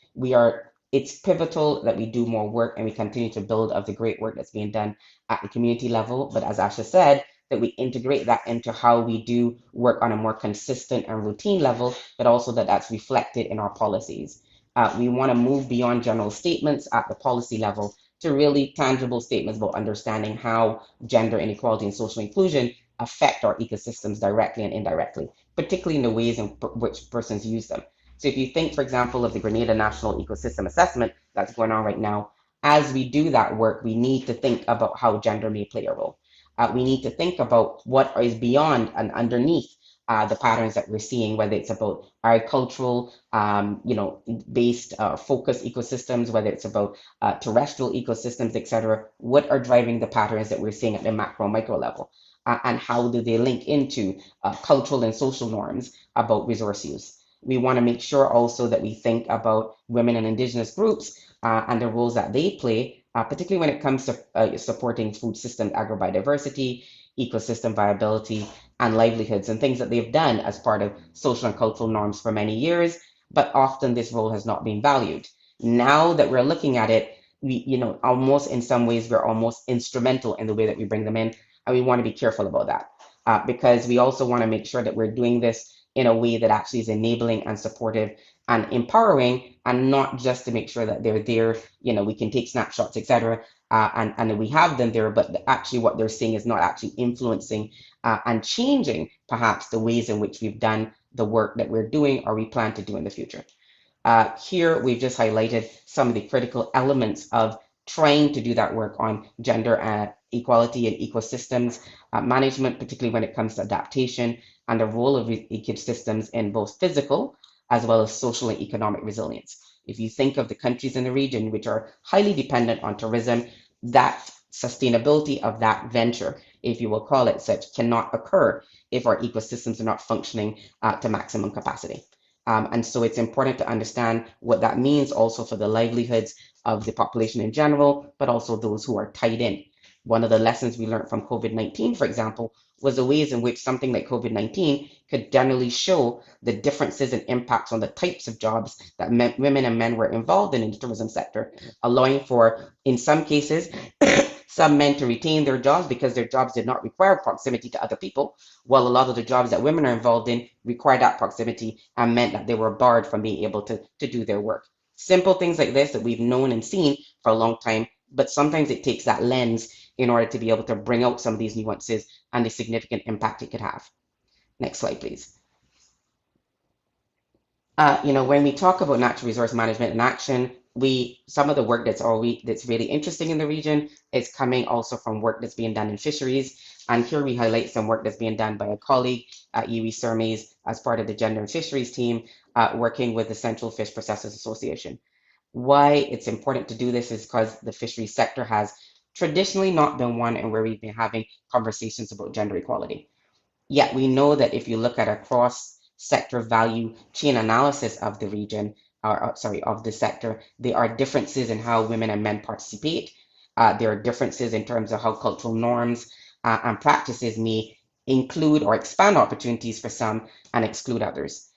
it's pivotal that we do more work and we continue to build of the great work that's being done at the community level. But as Asha said, that we integrate that into how we do work on a more consistent and routine level, but also that that's reflected in our policies. We want to move beyond general statements at the policy level to really tangible statements about understanding how gender inequality and social inclusion affect our ecosystems directly and indirectly, particularly in the ways in which persons use them. So if you think, for example, of the Grenada National Ecosystem Assessment that's going on right now, as we do that work, we need to think about how gender may play a role. We need to think about what is beyond and underneath the patterns that we're seeing, whether it's about agricultural, based focused ecosystems, whether it's about terrestrial ecosystems, etc. What are driving the patterns that we're seeing at the macro micro level? And how do they link into cultural and social norms about resource use? We want to make sure also that we think about women and indigenous groups and the roles that they play, particularly when it comes to supporting food system agrobiodiversity, ecosystem viability, and livelihoods, and things that they've done as part of social and cultural norms for many years, but often this role has not been valued. Now that we're looking at it, we, almost in some ways, we're almost instrumental in the way that we bring them in, and we want to be careful about that because we also want to make sure that we're doing this in a way that actually is enabling and supportive and empowering, and not just to make sure that they're there, we can take snapshots, etc., and we have them there, but actually what they're seeing is not actually influencing and changing perhaps the ways in which we've done the work that we're doing or we plan to do in the future. Here, we've just highlighted some of the critical elements of trying to do that work on gender equality and ecosystems management, particularly when it comes to adaptation and the role of ecosystems in both physical as well as social and economic resilience. If you think of the countries in the region which are highly dependent on tourism, that sustainability of that venture, if you will call it such, cannot occur if our ecosystems are not functioning to maximum capacity. And so it's important to understand what that means also for the livelihoods of the population in general, but also those who are tied in. One of the lessons we learned from COVID-19, for example, was the ways in which something like COVID-19 could generally show the differences and impacts on the types of jobs that women and men were involved in the tourism sector, allowing for, in some cases, some men to retain their jobs because their jobs did not require proximity to other people, while a lot of the jobs that women are involved in required that proximity and meant that they were barred from being able to do their work. Simple things like this that we've known and seen for a long time, but sometimes it takes that lens in order to be able to bring out some of these nuances and the significant impact it could have. Next slide, please. When we talk about natural resource management and action, some of the work that's really interesting in the region is coming also from work that's being done in fisheries. And here we highlight some work that's being done by a colleague at UWI Surmeys as part of the Gender and Fisheries team, working with the Central Fish Processors Association. Why it's important to do this is because the fisheries sector has traditionally not been one and where we've been having conversations about gender equality. Yet we know that if you look at a cross-sector value chain analysis of the region, of the sector, there are differences in how women and men participate. There are differences in terms of how cultural norms and practices may include or expand opportunities for some and exclude others.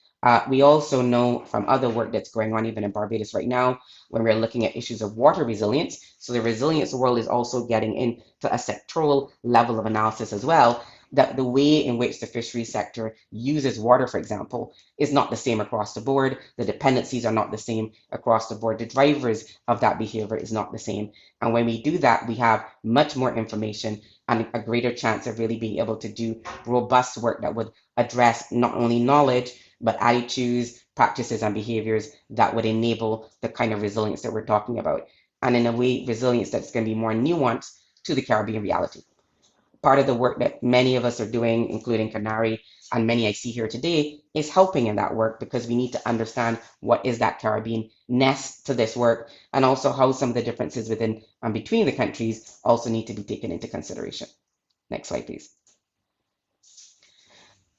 We also know from other work that's going on even in Barbados right now, when we're looking at issues of water resilience. So the resilience world is also getting into a sectoral level of analysis as well, that the way in which the fisheries sector uses water, for example, is not the same across the board. The dependencies are not the same across the board. The drivers of that behavior is not the same. And when we do that, we have much more information and a greater chance of really being able to do robust work that would address not only knowledge, but attitudes, practices and behaviors that would enable the kind of resilience that we're talking about. And in a way, resilience that's going to be more nuanced to the Caribbean reality. Part of the work that many of us are doing, including Canary and many I see here today, is helping in that work, because we need to understand what is that Caribbean nest to this work, and also how some of the differences within and between the countries also need to be taken into consideration. Next slide, please.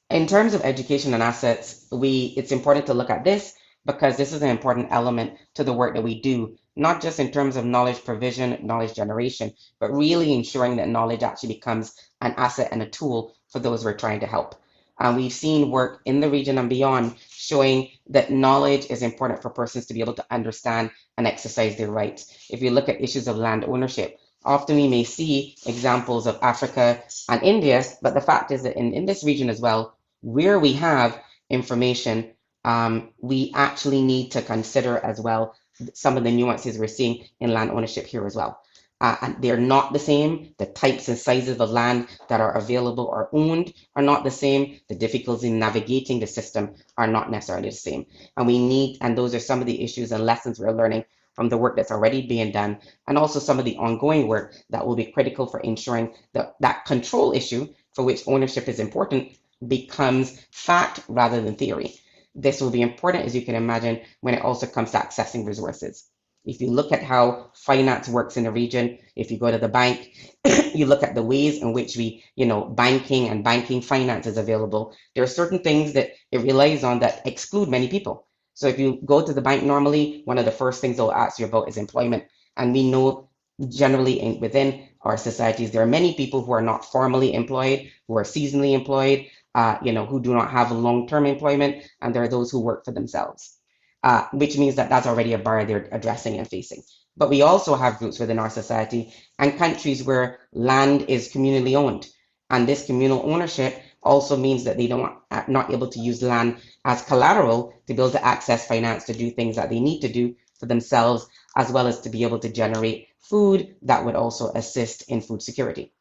In terms of education and assets, it's important to look at this because this is an important element to the work that we do, not just in terms of knowledge provision, knowledge generation, but really ensuring that knowledge actually becomes an asset and a tool for those we're trying to help. And we've seen work in the region and beyond showing that knowledge is important for persons to be able to understand and exercise their rights. If you look at issues of land ownership, often we may see examples of Africa and India, but the fact is that in this region as well, where we have information, we actually need to consider as well some of the nuances we're seeing in land ownership here as well. And they're not the same. The types and sizes of land that are available or owned are not the same. The difficulties in navigating the system are not necessarily the same. And those are some of the issues and lessons we're learning from the work that's already being done, and also some of the ongoing work that will be critical for ensuring that that control issue, for which ownership is important, becomes fact rather than theory. This will be important, as you can imagine, when it also comes to accessing resources. If you look at how finance works in the region, if you go to the bank, you look at the ways in which banking and banking finance is available, there are certain things that it relies on that exclude many people. So if you go to the bank normally, one of the first things they'll ask you about is employment. And we know generally within our societies, there are many people who are not formally employed, who are seasonally employed, who do not have long-term employment, and there are those who work for themselves, which means that that's already a barrier they're addressing and facing. But we also have groups within our society and countries where land is communally owned, and this communal ownership also means that they not able to use land as collateral to be able to access finance to do things that they need to do for themselves, as well as to be able to generate food that would also assist in food security.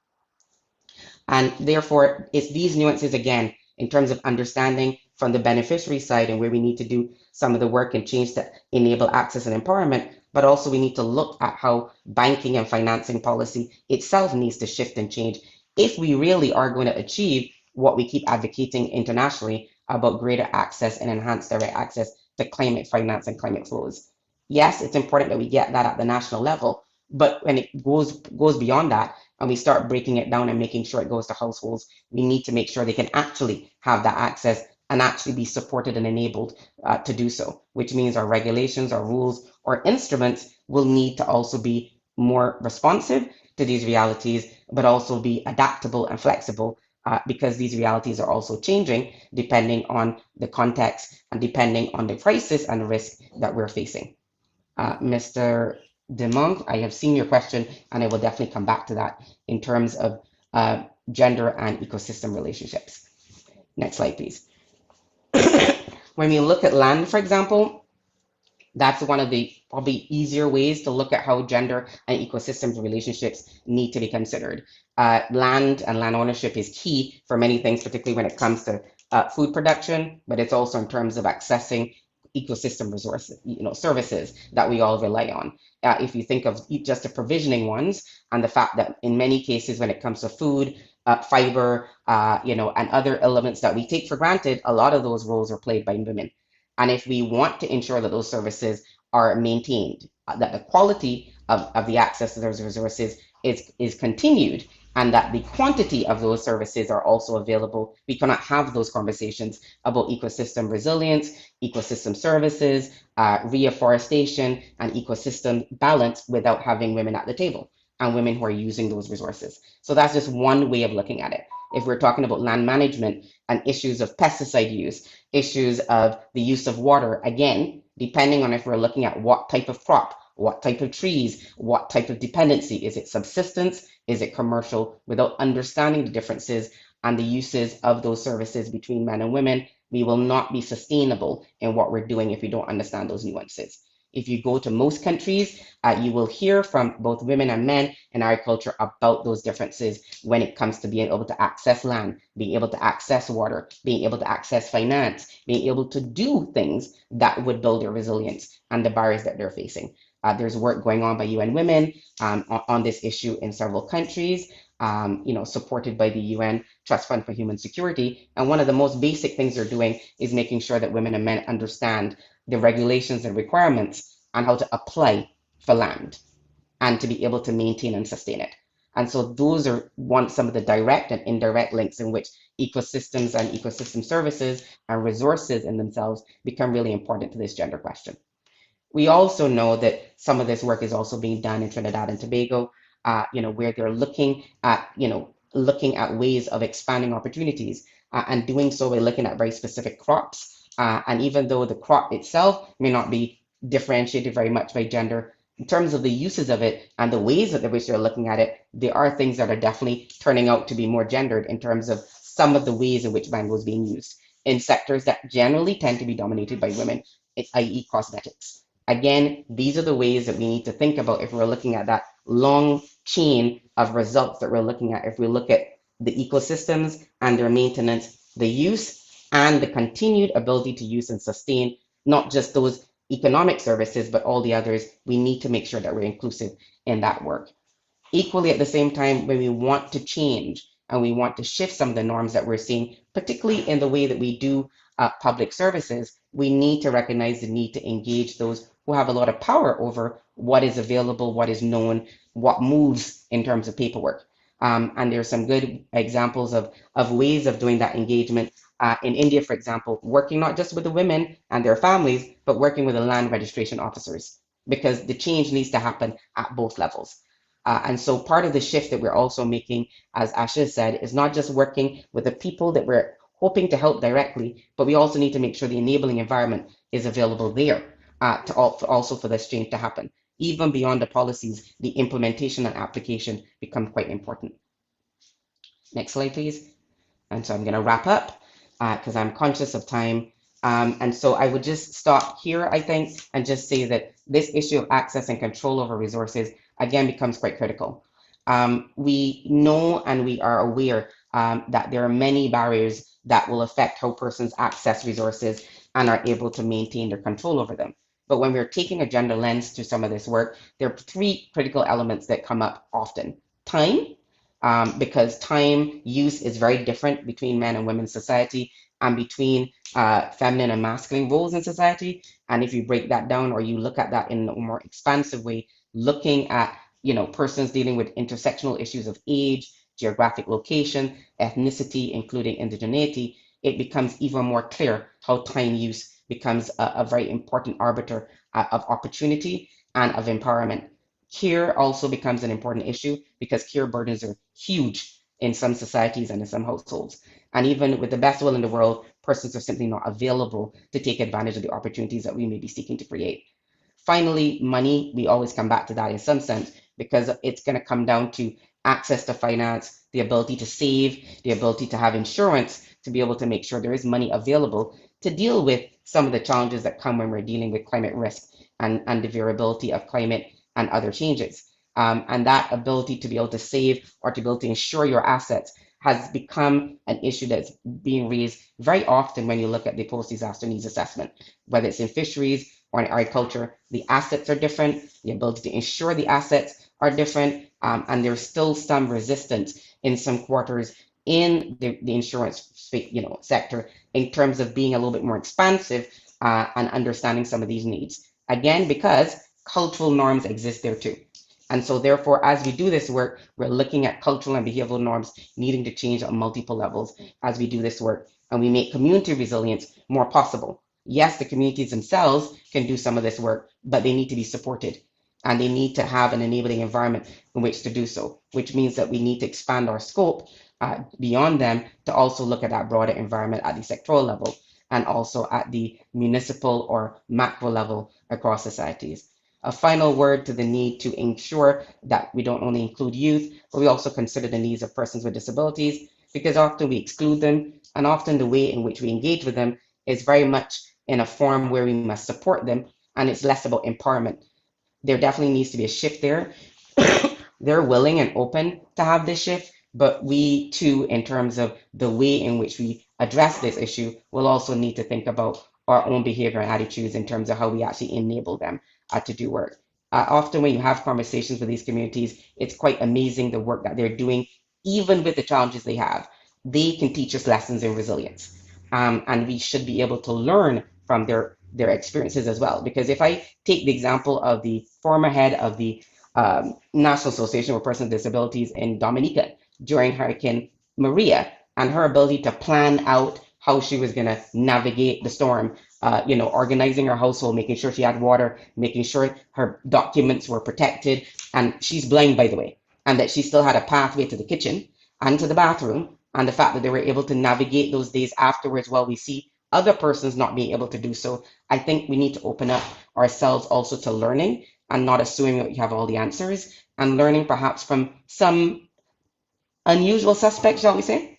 And therefore, it's these nuances, again, in terms of understanding from the beneficiary side and where we need to do some of the work and change to enable access and empowerment, but also we need to look at how banking and financing policy itself needs to shift and change if we really are going to achieve what we keep advocating internationally about greater access and enhanced direct access to climate finance and climate flows. Yes, it's important that we get that at the national level, but when it goes beyond that, and we start breaking it down and making sure it goes to households, we need to make sure they can actually have that access and actually be supported and enabled to do so, which means our regulations, our rules, our instruments will need to also be more responsive to these realities, but also be adaptable and flexible because these realities are also changing depending on the context and depending on the crisis and risk that we're facing. Mr. DeMont, I have seen your question, and I will definitely come back to that in terms of gender and ecosystem relationships. Next slide, please. When we look at land, for example, that's one of the probably easier ways to look at how gender and ecosystems relationships need to be considered. Land and land ownership is key for many things, particularly when it comes to food production, but it's also in terms of accessing ecosystem resources, services that we all rely on. If you think of just the provisioning ones, and the fact that in many cases when it comes to food, fiber, and other elements that we take for granted, a lot of those roles are played by women. And if we want to ensure that those services are maintained, that the quality of the access to those resources is continued, and that the quantity of those services are also available, we cannot have those conversations about ecosystem resilience, ecosystem services, reforestation, and ecosystem balance without having women at the table and women who are using those resources. So that's just one way of looking at it. If we're talking about land management and issues of pesticide use, issues of the use of water, again, depending on if we're looking at what type of crop, what type of trees, what type of dependency, is it subsistence, is it commercial, without understanding the differences and the uses of those services between men and women, we will not be sustainable in what we're doing if we don't understand those nuances. If you go to most countries, you will hear from both women and men in agriculture about those differences when it comes to being able to access land, being able to access water, being able to access finance, being able to do things that would build their resilience and the barriers that they're facing. There's work going on by UN Women on this issue in several countries, supported by the UN Trust Fund for Human Security. And one of the most basic things they're doing is making sure that women and men understand the regulations and requirements and how to apply for land and to be able to maintain and sustain it. And so those are some of the direct and indirect links in which ecosystems and ecosystem services and resources in themselves become really important to this gender question. We also know that some of this work is also being done in Trinidad and Tobago, where they're looking at ways of expanding opportunities and doing so by looking at very specific crops. And even though the crop itself may not be differentiated very much by gender, in terms of the uses of it and the ways that which they're looking at it, there are things that are definitely turning out to be more gendered in terms of some of the ways in which mango is being used in sectors that generally tend to be dominated by women, i.e. cosmetics. Again, these are the ways that we need to think about if we're looking at that long chain of results that we're looking at. If we look at the ecosystems and their maintenance, the use and the continued ability to use and sustain not just those economic services, but all the others, we need to make sure that we're inclusive in that work. Equally, at the same time, when we want to change and we want to shift some of the norms that we're seeing, particularly in the way that we do public services, we need to recognize the need to engage those who have a lot of power over what is available, what is known, what moves in terms of paperwork. And there's some good examples of ways of doing that engagement. In India, for example, working not just with the women and their families, but working with the land registration officers, because the change needs to happen at both levels. And so part of the shift that we're also making, as Asha said, is not just working with the people that we're hoping to help directly, but we also need to make sure the enabling environment is available there also for this change to happen. Even beyond the policies, the implementation and application become quite important. Next slide, please. And so I'm going to wrap up because I'm conscious of time. And so I would just stop here, I think, and just say that this issue of access and control over resources, again, becomes quite critical. We know and we are aware that there are many barriers that will affect how persons access resources and are able to maintain their control over them. But when we're taking a gender lens to some of this work, there are three critical elements that come up often. Time, because time use is very different between men and women's society and between feminine and masculine roles in society. And if you break that down or you look at that in a more expansive way, looking at persons dealing with intersectional issues of age, geographic location, ethnicity, including indigeneity, it becomes even more clear how time use becomes a very important arbiter of opportunity and of empowerment. Care also becomes an important issue because care burdens are huge in some societies and in some households. And even with the best will in the world, persons are simply not available to take advantage of the opportunities that we may be seeking to create. Finally, money, we always come back to that in some sense because it's going to come down to access to finance, the ability to save, the ability to have insurance, to be able to make sure there is money available to deal with some of the challenges that come when we're dealing with climate risk and the variability of climate and other changes. And that ability to be able to save or to be able to insure your assets has become an issue that's being raised very often when you look at the post-disaster needs assessment, whether it's in fisheries or in agriculture. The assets are different, the ability to insure the assets are different, and there's still some resistance in some quarters in the insurance sector in terms of being a little bit more expansive and understanding some of these needs. Again, because cultural norms exist there too. And so therefore, as we do this work, we're looking at cultural and behavioral norms needing to change on multiple levels as we do this work. And we make community resilience more possible. Yes, the communities themselves can do some of this work, but they need to be supported. And they need to have an enabling environment in which to do so, which means that we need to expand our scope beyond them to also look at that broader environment at the sectoral level and also at the municipal or macro level across societies. A final word to the need to ensure that we don't only include youth, but we also consider the needs of persons with disabilities, because often we exclude them, and often the way in which we engage with them is very much in a form where we must support them and it's less about empowerment. There definitely needs to be a shift there. They're willing and open to have this shift, but we too, in terms of the way in which we address this issue, will also need to think about our own behavior and attitudes in terms of how we actually enable them to do work. Often when you have conversations with these communities, it's quite amazing the work that they're doing, even with the challenges they have. They can teach us lessons in resilience. And we should be able to learn from their experiences as well. Because if I take the example of the former head of the National Association for Persons with Disabilities in Dominica during Hurricane Maria, and her ability to plan out how she was going to navigate the storm, organizing her household, making sure she had water, making sure her documents were protected. And she's blind, by the way, and that she still had a pathway to the kitchen and to the bathroom. And the fact that they were able to navigate those days afterwards while we see other persons not being able to do so. I think we need to open up ourselves also to learning and not assuming that we have all the answers, and learning perhaps from some unusual suspects, shall we say?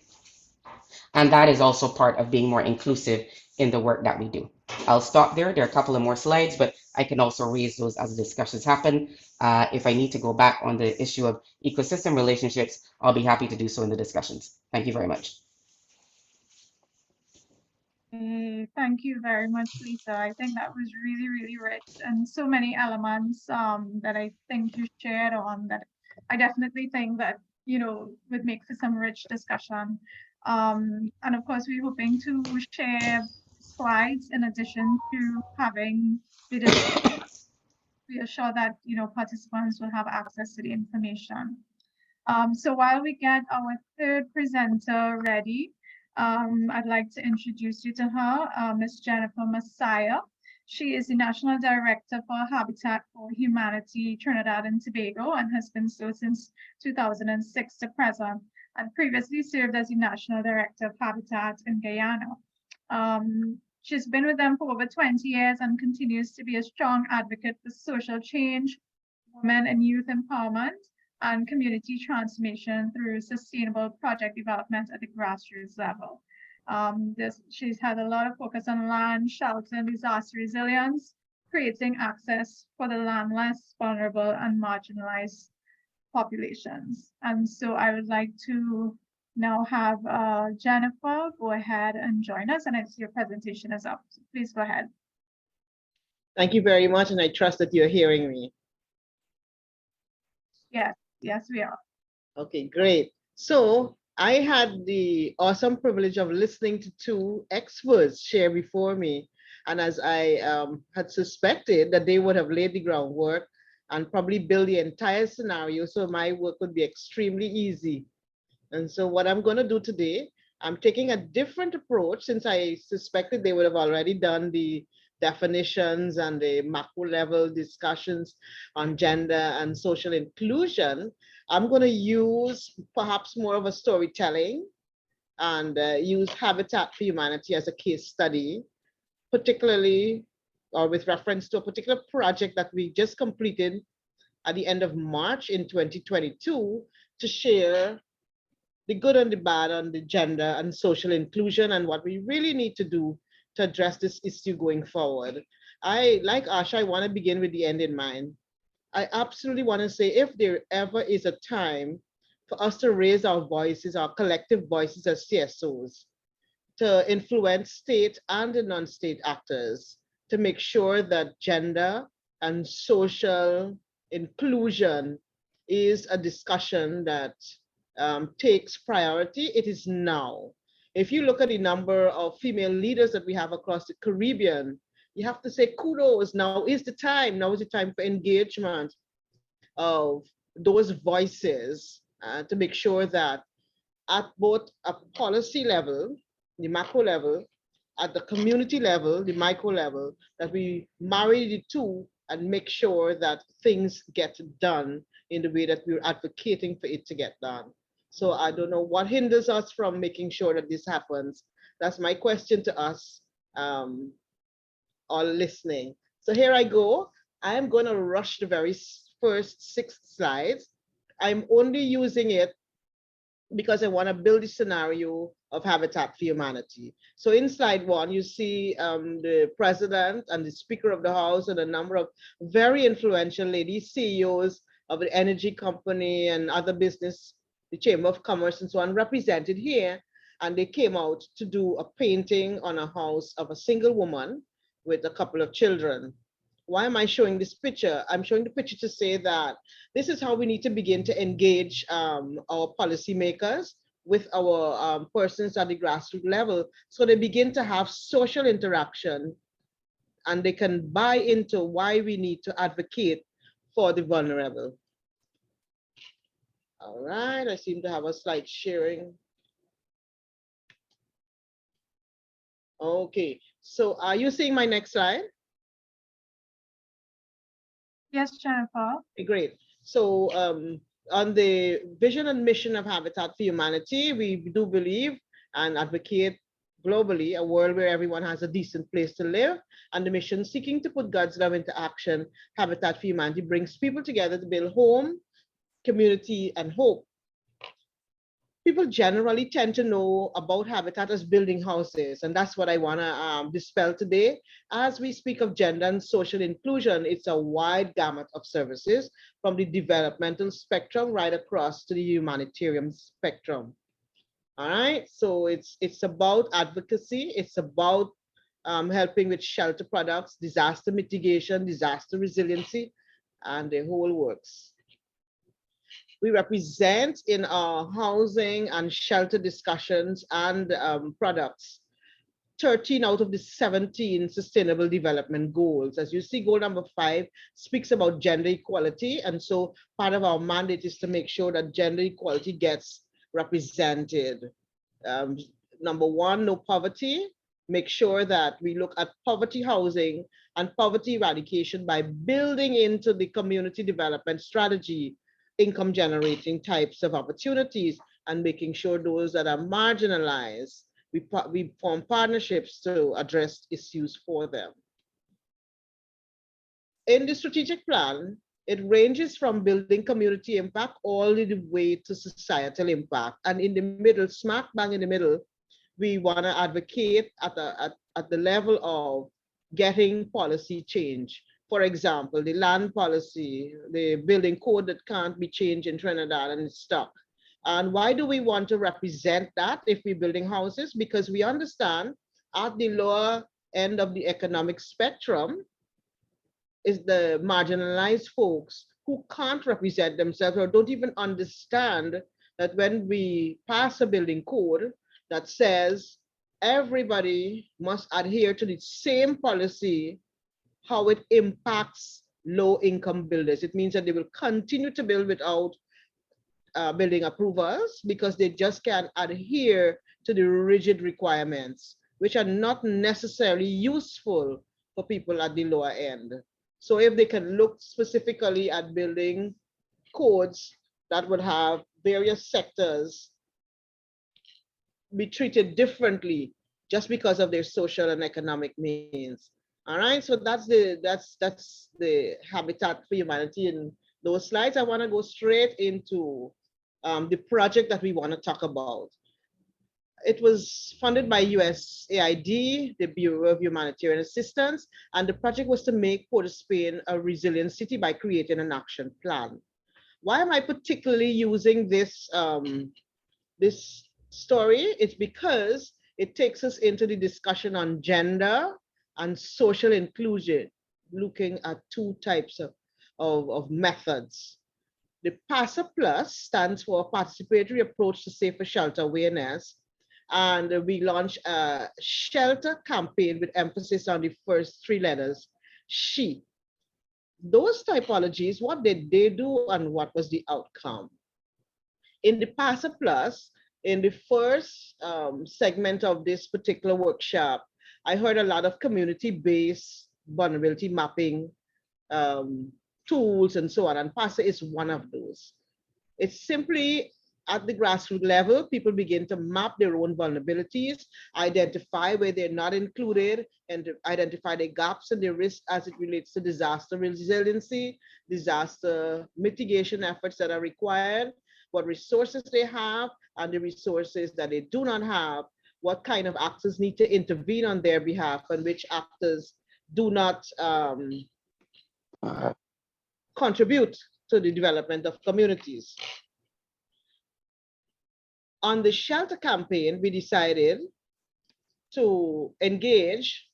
And that is also part of being more inclusive in the work that we do. I'll stop there. There are a couple of more slides, but I can also raise those as the discussions happen. If I need to go back on the issue of ecosystem relationships, I'll be happy to do so in the discussions. Thank you very much. Thank you very much, Lisa. I think that was really, really rich, and so many elements that I think you shared on that I definitely think that, would make for some rich discussion. And of course, we're hoping to share slides in addition to having the discussion. We assure that, participants will have access to the information. So while we get our third presenter ready, I'd like to introduce you to her, Ms. Jennifer Messiah. She is the National Director for Habitat for Humanity, Trinidad and Tobago, and has been so since 2006 to present, and previously served as the National Director of Habitat in Guyana. She's been with them for over 20 years and continues to be a strong advocate for social change, women and youth empowerment, and community transformation through sustainable project development at the grassroots level. She's had a lot of focus on land, shelter, and disaster resilience, creating access for the landless, vulnerable, and marginalized populations. And so I would like to now have Jennifer go ahead and join us, and I see your presentation is up. So please go ahead. Thank you very much, and I trust that you're hearing me. Yes, we are. Okay, great. So I had the awesome privilege of listening to two experts share before me. And as I had suspected that they would have laid the groundwork and probably build the entire scenario, so my work would be extremely easy. And so what I'm going to do today, I'm taking a different approach, since I suspected they would have already done the definitions and the macro level discussions on gender and social inclusion. I'm going to use perhaps more of a storytelling and use Habitat for Humanity as a case study, particularly or with reference to a particular project that we just completed at the end of March in 2022 to share the good and the bad on the gender and social inclusion and what we really need to do to address this issue going forward. Like Asha, I want to begin with the end in mind. I absolutely want to say, if there ever is a time for us to raise our voices, our collective voices as CSOs, to influence state and non-state actors, to make sure that gender and social inclusion is a discussion that takes priority, it is now. If you look at the number of female leaders that we have across the Caribbean, you have to say kudos. Now is the time. Now is the time for engagement of those voices to make sure that at both a policy level, the macro level, at the community level, the micro level, that we marry the two and make sure that things get done in the way that we're advocating for it to get done. So I don't know what hinders us from making sure that this happens. That's my question to us all listening. So here I go. I am going to rush the very first 6 slides. I'm only using it because I want to build the scenario of Habitat for Humanity. So in slide 1, you see the president and the speaker of the house and a number of very influential ladies, CEOs of the energy company and other business, the Chamber of Commerce and so on, represented here. And they came out to do a painting on a house of a single woman with a couple of children. Why am I showing this picture? I'm showing the picture to say that this is how we need to begin to engage our policymakers with our persons at the grassroots level, so they begin to have social interaction and they can buy into why we need to advocate for the vulnerable. All right, I seem to have a slide sharing. Okay, so are you seeing my next slide? Yes, Jennifer. Okay, great. So on the vision and mission of Habitat for Humanity, we do believe and advocate globally a world where everyone has a decent place to live, and the mission seeking to put God's love into action. Habitat for Humanity brings people together to build home, community, and hope. People generally tend to know about Habitat as building houses, and that's what I want to dispel today. As we speak of gender and social inclusion, it's a wide gamut of services from the developmental spectrum right across to the humanitarian spectrum. All right, so it's about advocacy, it's about helping with shelter products, disaster mitigation, disaster resiliency, and the whole works. We represent in our housing and shelter discussions and products 13 out of the 17 sustainable development goals. As you see, goal number 5 speaks about gender equality. And so part of our mandate is to make sure that gender equality gets represented. Number 1, no poverty. Make sure that we look at poverty housing and poverty eradication by building into the community development strategy income generating types of opportunities and making sure those that are marginalized, we form partnerships to address issues for them. In the strategic plan, it ranges from building community impact all the way to societal impact. And in the middle, smack bang in the middle, we want to advocate at the level of getting policy change. For example, the land policy, the building code that can't be changed in Trinidad and it's stuck. And why do we want to represent that if we're building houses? Because we understand at the lower end of the economic spectrum is the marginalized folks who can't represent themselves or don't even understand that when we pass a building code that says everybody must adhere to the same policy, how it impacts low-income builders. It means that they will continue to build without building approvals because they just can't adhere to the rigid requirements, which are not necessarily useful for people at the lower end. So if they can look specifically at building codes that would have various sectors be treated differently just because of their social and economic means. All right, so that's the Habitat for Humanity in those slides. I want to go straight into the project that we want to talk about. It was funded by USAID, the Bureau of Humanitarian Assistance, and the project was to make Port of Spain a resilient city by creating an action plan. Why am I particularly using this, this story? It's because it takes us into the discussion on gender and social inclusion, looking at 2 types of methods. The PASA Plus stands for Participatory Approach to Safer Shelter Awareness. And we launched a shelter campaign with emphasis on the first 3 letters, she. Those typologies, what did they do and what was the outcome? In the PASA Plus, in the first segment of this particular workshop, I heard a lot of community-based vulnerability mapping tools and so on, and PASA is one of those. It's simply at the grassroots level, people begin to map their own vulnerabilities, identify where they're not included, and identify the gaps and the risk as it relates to disaster resiliency, disaster mitigation efforts that are required. what resources they have and the resources that they do not have, what kind of actors need to intervene on their behalf and which actors do not contribute to the development of communities. On the shelter campaign, we decided to engage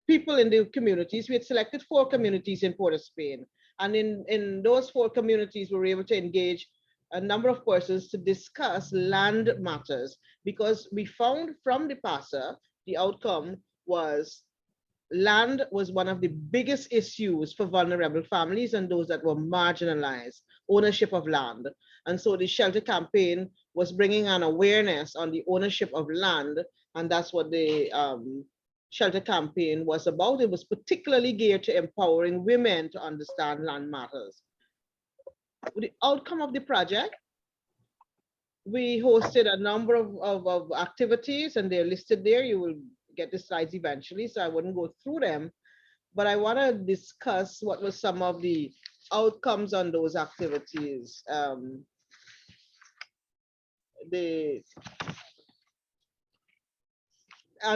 people in the communities. We had selected 4 communities in Port of Spain. And in those 4 communities, we were able to engage a number of persons to discuss land matters, because we found from the PASA, the outcome was land was one of the biggest issues for vulnerable families and those that were marginalized, ownership of land. And so the shelter campaign was bringing an awareness on the ownership of land, and that's what the shelter campaign was about. It was particularly geared to empowering women to understand land matters. The outcome of the project, we hosted a number of activities, and they're listed there. You will get the slides eventually, so I wouldn't go through them. But I want to discuss what were some of the outcomes on those activities. On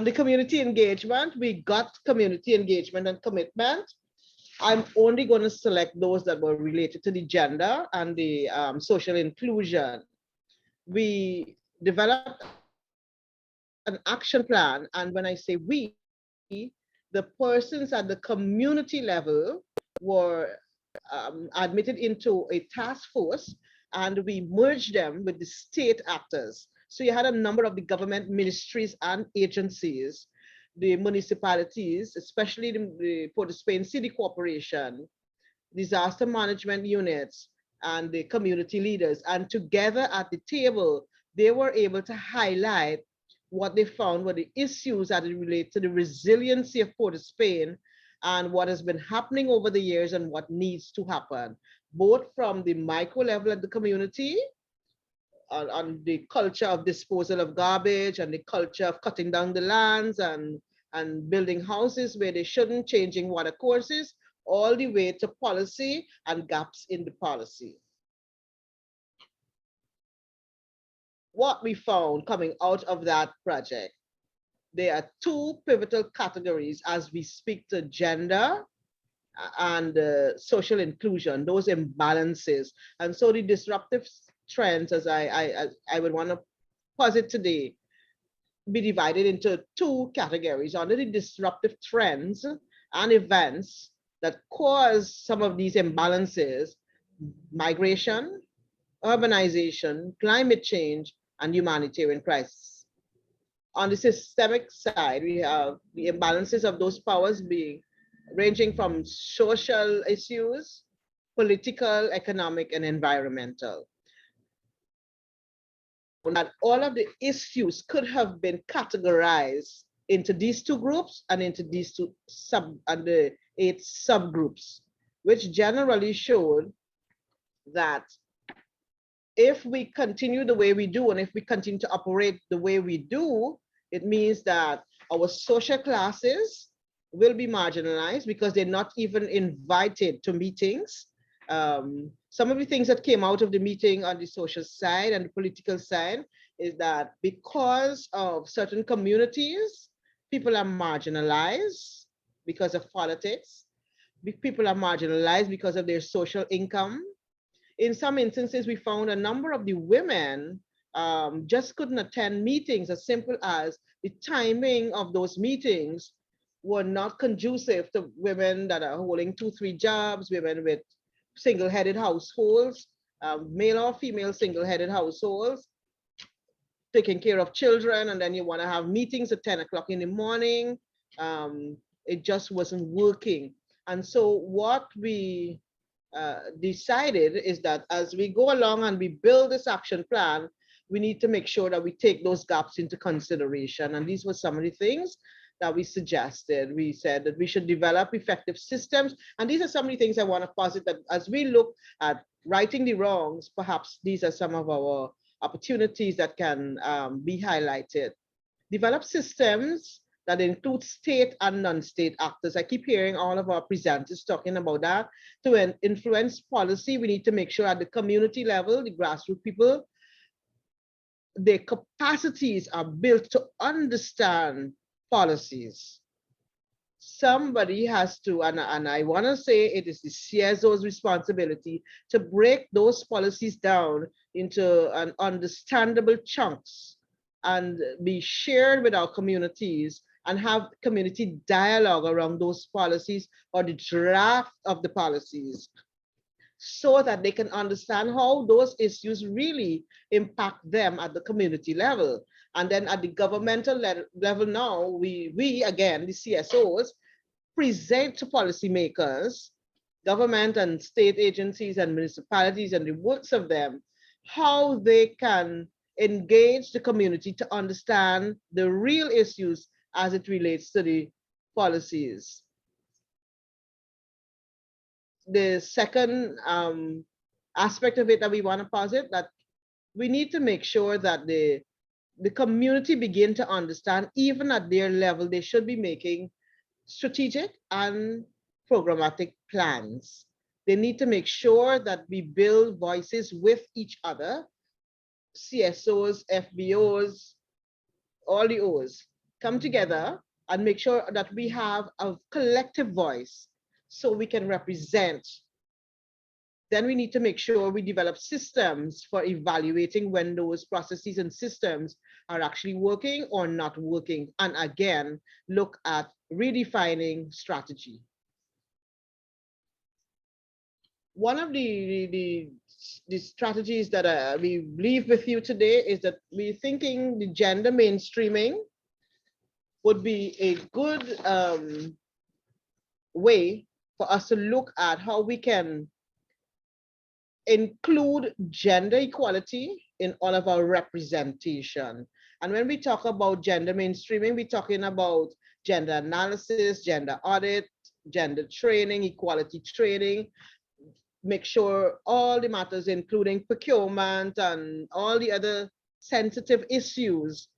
the community engagement, we got community engagement and commitment. I'm only going to select those that were related to the gender and the social inclusion. We developed an action plan, and when I say we, the persons at the community level were admitted into a task force, and we merged them with the state actors. So you had a number of the government ministries and agencies, the municipalities, especially the Port of Spain City Corporation, disaster management units, and the community leaders. And together at the table, they were able to highlight what they found were the issues that relate to the resiliency of Port of Spain and what has been happening over the years and what needs to happen, both from the micro level at the community, on the culture of disposal of garbage and the culture of cutting down the lands and building houses where they shouldn't, changing water courses, all the way to policy and gaps in the policy. What we found coming out of that project, there are 2 pivotal categories as we speak to gender and social inclusion, those imbalances. And so the disruptive trends, as I would want to posit today, be divided into 2 categories under the disruptive trends and events that cause some of these imbalances: migration, urbanization, climate change, and humanitarian crisis. On the systemic side, we have the imbalances of those powers being ranging from social issues, political, economic, and environmental. That all of the issues could have been categorized into these 2 groups and into these 8 subgroups, which generally showed that if we continue the way we do, and if we continue to operate the way we do, it means that our social classes will be marginalized because they're not even invited to meetings. Some of the things that came out of the meeting on the social side and the political side is that because of certain communities, people are marginalized because of politics. People are marginalized because of their social income. In some instances, we found a number of the women just couldn't attend meetings, as simple as the timing of those meetings were not conducive to women that are holding 2-3 jobs, women with single-headed households, male or female single-headed households, taking care of children, and then you want to have meetings at 10 o'clock in the morning. It just wasn't working. And so what we decided is that as we go along and we build this action plan, we need to make sure that we take those gaps into consideration. And these were some of the things that we suggested. We said that we should develop effective systems. And these are some of the things I want to posit, that as we look at righting the wrongs, perhaps these are some of our opportunities that can be highlighted. Develop systems that includes state and non-state actors. I keep hearing all of our presenters talking about that. To influence policy, we need to make sure at the community level, the grassroots people, their capacities are built to understand policies. Somebody has to, and I want to say it is the CSO's responsibility to break those policies down into an understandable chunks and be shared with our communities and have community dialogue around those policies or the draft of the policies, so that they can understand how those issues really impact them at the community level. And then at the governmental level now, we again, the CSOs, present to policymakers, government and state agencies and municipalities and the works of them, how they can engage the community to understand the real issues as it relates to the policies. The second aspect of it that we want to posit, that we need to make sure that the community begin to understand, even at their level, they should be making strategic and programmatic plans. They need to make sure that we build voices with each other, CSOs, FBOs, all the O's, come together and make sure that we have a collective voice so we can represent. Then we need to make sure we develop systems for evaluating when those processes and systems are actually working or not working. And again, look at redefining strategy. One of the strategies that we leave with you today is that we're thinking the gender mainstreaming would be a good way for us to look at how we can include gender equality in all of our representation. And when we talk about gender mainstreaming, we're talking about gender analysis, gender audit, gender training, equality training, make sure all the matters, including procurement and all the other sensitive issues,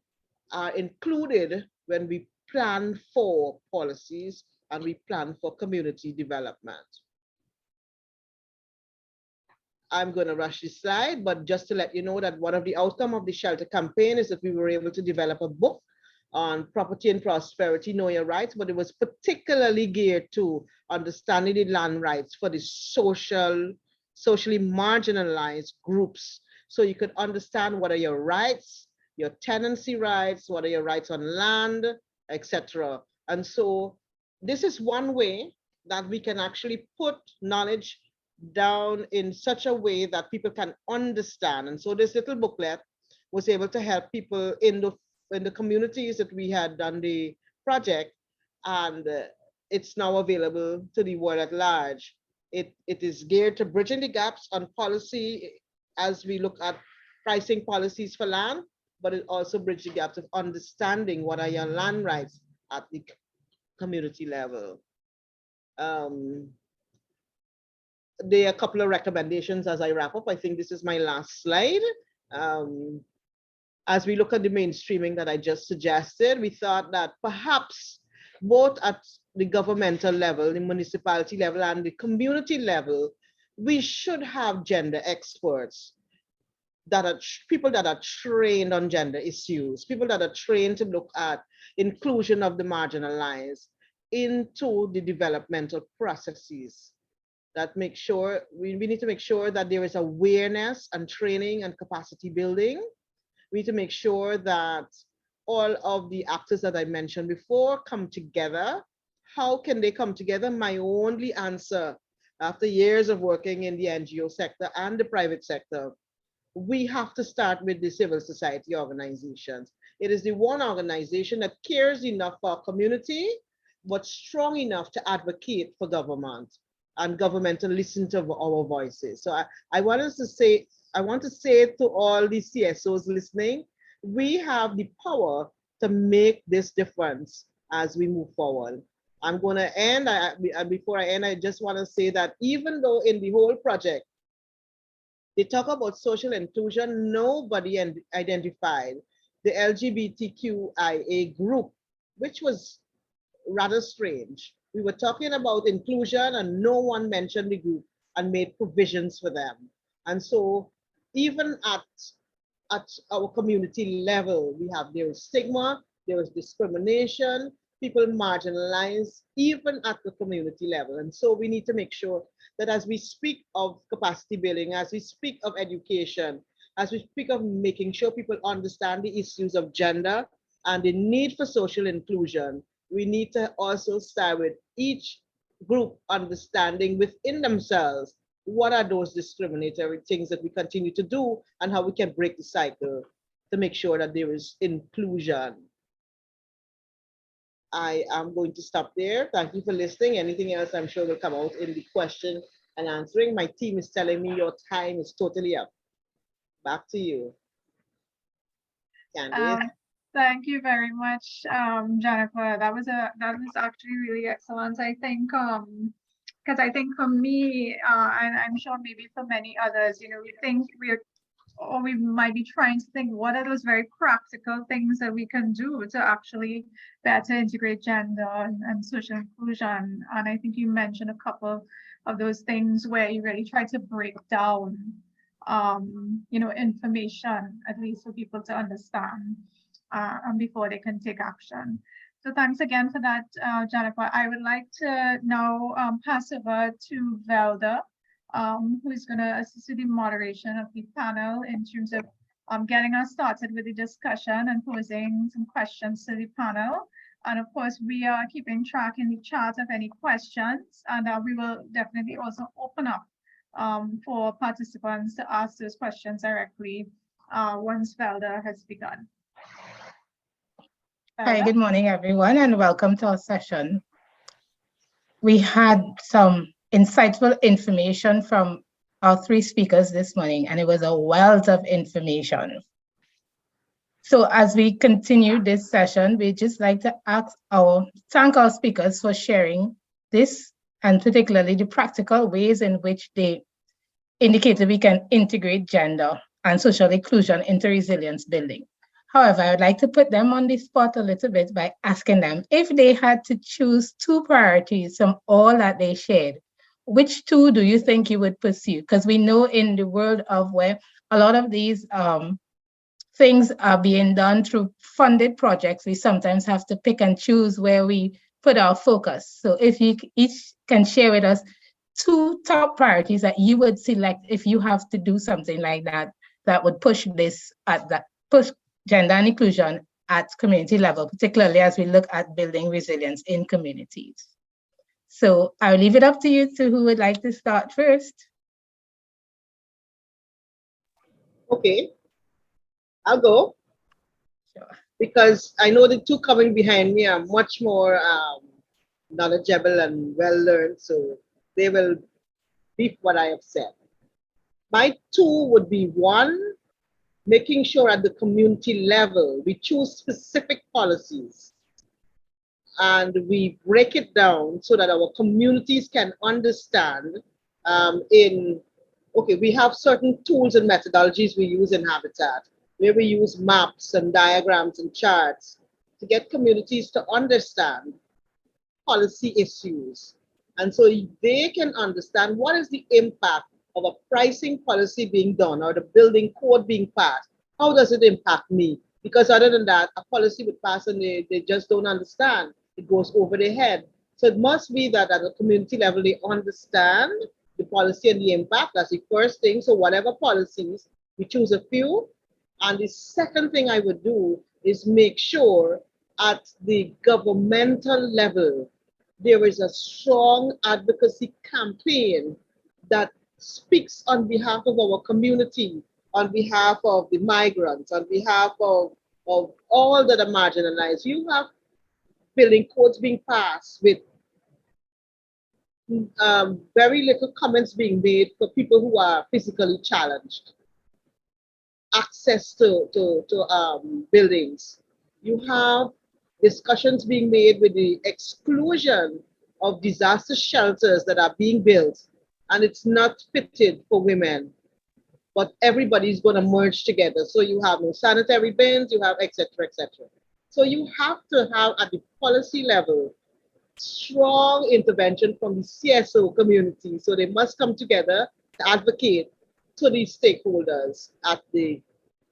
are included when we plan for policies and we plan for community development. I'm going to rush this slide, but just to let you know that one of the outcomes of the shelter campaign is that we were able to develop a book on property and prosperity, know your rights, but it was particularly geared to understanding the land rights for the socially marginalized groups. So you could understand what are your rights, your tenancy rights, what are your rights on land, etc. And so this is one way that we can actually put knowledge down in such a way that people can understand. And so this little booklet was able to help people in the communities that we had done the project, and it's now available to the world at large. It is geared to bridging the gaps on policy as we look at pricing policies for land, but it also bridges the gaps of understanding what are your land rights at the community level. There are a couple of recommendations as I wrap up. I think this is my last slide. As we look at the mainstreaming that I just suggested, we thought that perhaps both at the governmental level, the municipality level, and the community level, we should have gender experts that are people that are trained on gender issues, people that are trained to look at inclusion of the marginalized into the developmental processes. That make sure we need to make sure that there is awareness and training and capacity building. We need to make sure that all of the actors that I mentioned before come together. How can they come together? My only answer, after years of working in the NGO sector and the private sector, we have to start with the civil society organizations. It is the one organization that cares enough for our community, but strong enough to advocate for government, and government to listen to our voices. So I want to say to all the CSOs listening, we have the power to make this difference as we move forward. I'm going to end, before I end, I just want to say that even though in the whole project, they talk about social inclusion, nobody identified the LGBTQIA group which was rather strange. We were talking about inclusion and no one mentioned the group and made provisions for them. And so even at our community level, there is stigma, there is discrimination, people marginalized even at the community level. And so we need to make sure that as we speak of capacity building, as we speak of education, as we speak of making sure people understand the issues of gender and the need for social inclusion, we need to also start with each group understanding within themselves what are those discriminatory things that we continue to do and how we can break the cycle to make sure that there is inclusion. I am going to stop there. Thank you for listening. Anything else I'm sure will come out in the question and answering. My team is telling me your time is totally up. Back to you, Candice. Thank you very much, Jennifer. That was actually really excellent. I think because I think for me, and I'm sure maybe for many others, we might be trying to think what are those very practical things that we can do to actually better integrate gender and social inclusion. And I think you mentioned a couple of those things where you really try to break down, information, at least for people to understand, and before they can take action. So thanks again for that, Jennifer. I would like to now pass over to Velda, who is going to assist with the moderation of the panel in terms of getting us started with the discussion and posing some questions to the panel. And of course, we are keeping track in the chat of any questions, and we will definitely also open up for participants to ask those questions directly once Velda has begun. Hi, good morning, everyone, and welcome to our session. We had some insightful information from our three speakers this morning, and it was a wealth of information. So as we continue this session, we'd just like to thank our speakers for sharing this, and particularly the practical ways in which they indicated we can integrate gender and social inclusion into resilience building. However, I would like to put them on the spot a little bit by asking them if they had to choose two priorities from all that they shared, which two do you think you would pursue? Because we know in the world of where a lot of these things are being done through funded projects, we sometimes have to pick and choose where we put our focus. So if you each can share with us two top priorities that you would select if you have to do something like that, that would push gender and inclusion at community level, particularly as we look at building resilience in communities. So I'll leave it up to you two who would like to start first. Okay, I'll go. Sure. Because I know the two coming behind me are much more knowledgeable and well-learned, so they will beat what I have said. My two would be one, making sure at the community level, we choose specific policies and we break it down so that our communities can understand we have certain tools and methodologies we use in Habitat, where we use maps and diagrams and charts to get communities to understand policy issues. And so they can understand what is the impact of a pricing policy being done or the building code being passed. How does it impact me? Because other than that, a policy would pass and they just don't understand. It goes over their head. So it must be that at the community level, they understand the policy and the impact. That's the first thing. So whatever policies, we choose a few. And the second thing I would do is make sure at the governmental level, there is a strong advocacy campaign that speaks on behalf of our community, on behalf of the migrants, on behalf of all that are marginalized. You have building codes being passed with very little comments being made for people who are physically challenged. Access to buildings. You have discussions being made with the exclusion of disaster shelters that are being built, and it's not fitted for women, but everybody's going to merge together. So you have no sanitary bins, you have et cetera, et cetera. So you have to have at the policy level strong intervention from the CSO community. So they must come together to advocate to these stakeholders at the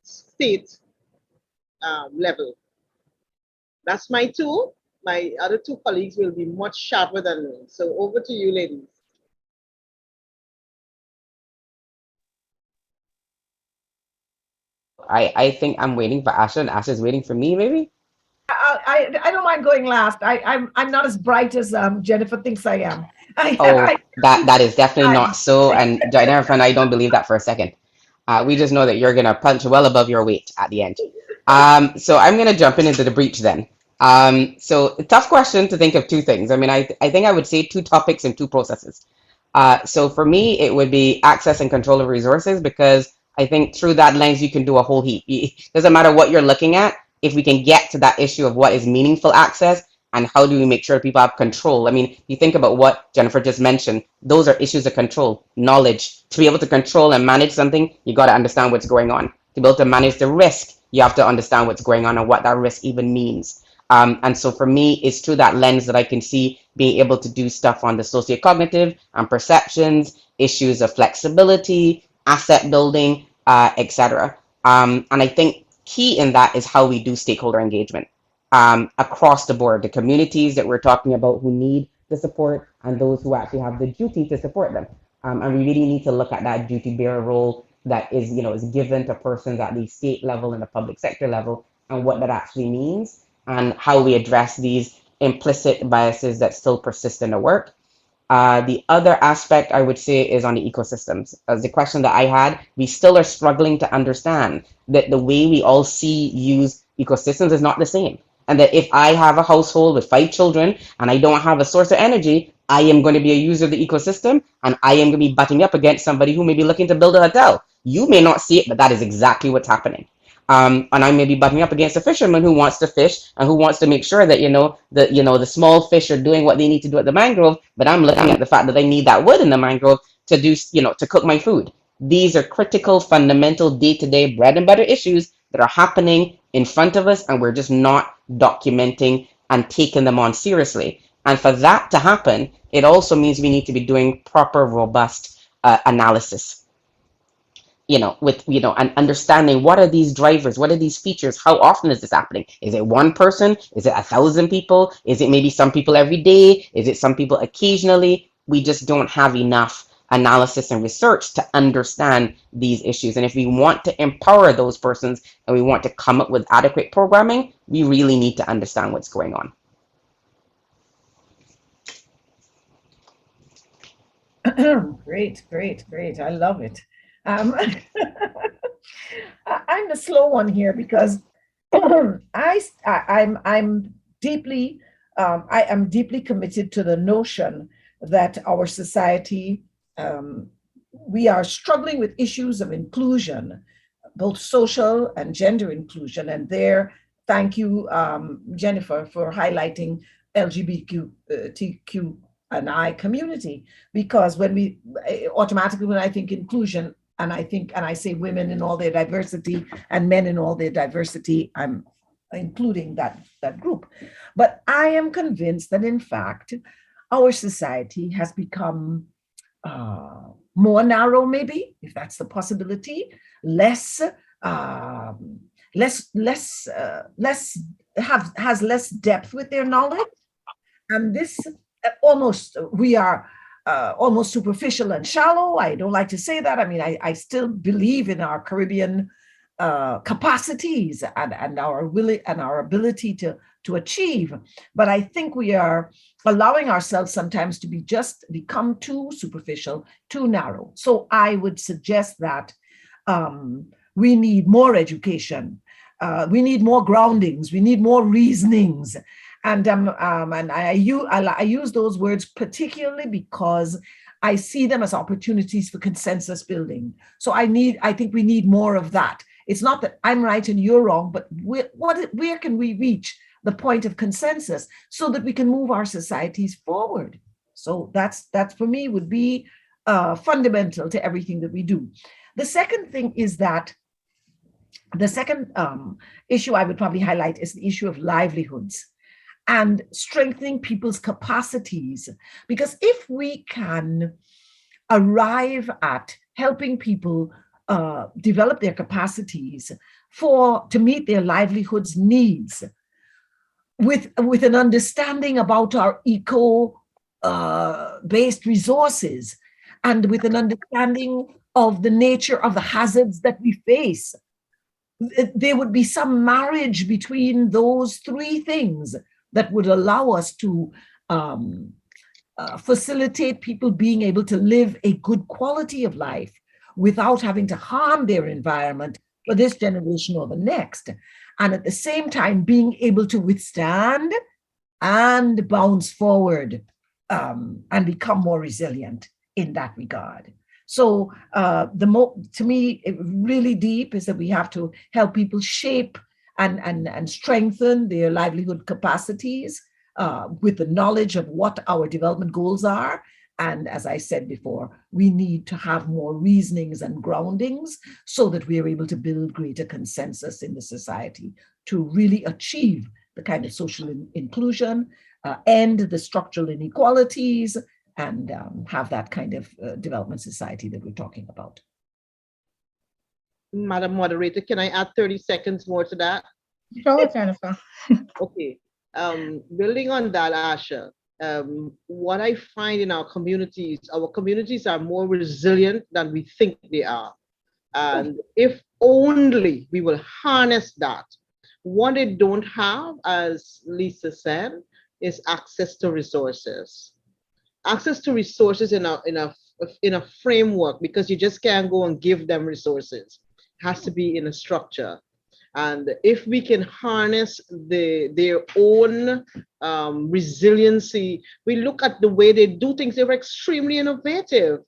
state level. That's my two. My other two colleagues will be much sharper than me. So over to you, ladies. I think I'm waiting for Asha, and Asha's waiting for me, maybe? I don't mind going last. I'm not as bright as Jennifer thinks I am. Oh, that is definitely I, not so. And Jennifer and I don't believe that for a second. We just know that you're gonna punch well above your weight at the end. So I'm gonna jump into the breach then. So tough question to think of two things. I mean, I think I would say two topics and two processes. So for me, it would be access and control of resources, because I think through that lens, you can do a whole heap. It doesn't matter what you're looking at. If we can get to that issue of what is meaningful access and how do we make sure people have control. I mean, you think about what Jennifer just mentioned, those are issues of control, knowledge. To be able to control and manage something, you got to understand what's going on. To be able to manage the risk, you have to understand what's going on and what that risk even means. And so for me, it's through that lens that I can see being able to do stuff on the sociocognitive and perceptions, issues of flexibility, asset building, etc. And I think key in that is how we do stakeholder engagement across the board, the communities that we're talking about who need the support and those who actually have the duty to support them. And we really need to look at that duty bearer role that is, is given to persons at the state level and the public sector level, and what that actually means, and how we address these implicit biases that still persist in the work. The other aspect I would say is on the ecosystems. As the question that I had, we still are struggling to understand that the way we all use ecosystems is not the same. And that if I have a household with 5 children and I don't have a source of energy, I am going to be a user of the ecosystem, and I am going to be butting up against somebody who may be looking to build a hotel. You may not see it, but that is exactly what's happening. And I may be butting up against a fisherman who wants to fish and who wants to make sure that the small fish are doing what they need to do at the mangrove. But I'm looking at the fact that I need that wood in the mangrove to do to cook my food. These are critical, fundamental, day-to-day bread and butter issues that are happening in front of us, and we're just not documenting and taking them on seriously. And for that to happen, it also means we need to be doing proper, robust analysis, and understanding what are these drivers, what are these features, how often is this happening? Is it one person? Is it 1,000 people? Is it maybe some people every day? Is it some people occasionally? We just don't have enough analysis and research to understand these issues. And if we want to empower those persons and we want to come up with adequate programming, we really need to understand what's going on. Great. I love it. I'm the slow one here because I'm deeply I am deeply committed to the notion that our society, we are struggling with issues of inclusion, both social and gender inclusion. And there, thank you, Jennifer, for highlighting LGBTQ and I community, because when we automatically, when I think inclusion, and I say women in all their diversity and men in all their diversity, I'm including that group. But I am convinced that in fact, our society has become more narrow, maybe, if that's the possibility, has less depth with their knowledge. And this we are almost superficial and shallow. I don't like to say that. I mean, I still believe in our Caribbean capacities and our ability to achieve. But I think we are allowing ourselves sometimes to become too superficial, too narrow. So I would suggest that we need more education. We need more groundings. We need more reasonings. And I use those words particularly because I see them as opportunities for consensus building. So I think we need more of that. It's not that I'm right and you're wrong, but where can we reach the point of consensus so that we can move our societies forward? So that's for me would be fundamental to everything that we do. The second thing is that The second issue I would probably highlight is the issue of livelihoods and strengthening people's capacities. Because if we can arrive at helping people develop their capacities to meet their livelihoods needs with an understanding about our eco-based resources and with an understanding of the nature of the hazards that we face, there would be some marriage between those three things that would allow us to facilitate people being able to live a good quality of life without having to harm their environment for this generation or the next. And at the same time, being able to withstand and bounce forward and become more resilient in that regard. So to me, really deep is that we have to help people shape and strengthen their livelihood capacities with the knowledge of what our development goals are. And as I said before, we need to have more reasonings and groundings so that we are able to build greater consensus in the society to really achieve the kind of social inclusion, end the structural inequalities, and have that kind of development society that we're talking about. Madam Moderator, can I add 30 seconds more to that? Sure, Jennifer. Okay. Building on that, Asha, what I find in our communities are more resilient than we think they are. And if only we will harness that. What they don't have, as Lisa said, is access to resources. Access to resources in a framework, because you just can't go and give them resources. It has to be in a structure. And if we can harness their own resiliency, we look at the way they do things, they were extremely innovative.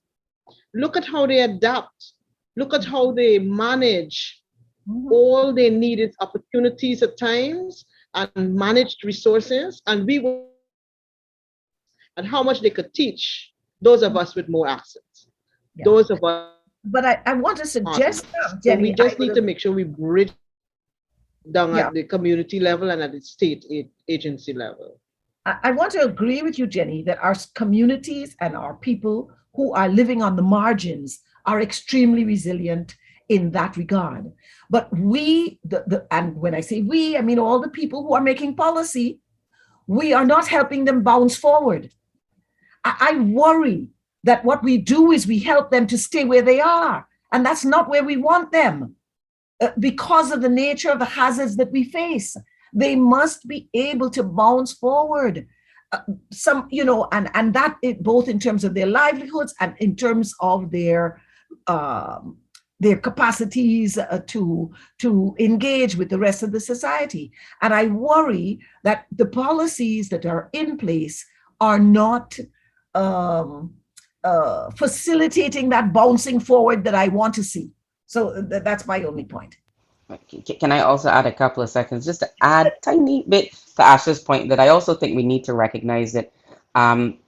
Look at how they adapt. Look at how they manage. All they need is opportunities at times and managed resources. And and how much they could teach those of us with more access. Yeah. Those of us. But I want to suggest, Jenny, so we just need to make sure we bridge down at the community level and at the state agency level. I want to agree with you, Jenny, that our communities and our people who are living on the margins are extremely resilient in that regard. But and when I say we, I mean all the people who are making policy, we are not helping them bounce forward. I worry that what we do is we help them to stay where they are, and that's not where we want them. Because of the nature of the hazards that we face, they must be able to bounce forward. And that both in terms of their livelihoods and in terms of their capacities to engage with the rest of the society. And I worry that the policies that are in place are not facilitating that bouncing forward that I want to see. So that's my only point. Can I also add a couple of seconds just to add a tiny bit to Asha's point, that I also think we need to recognize that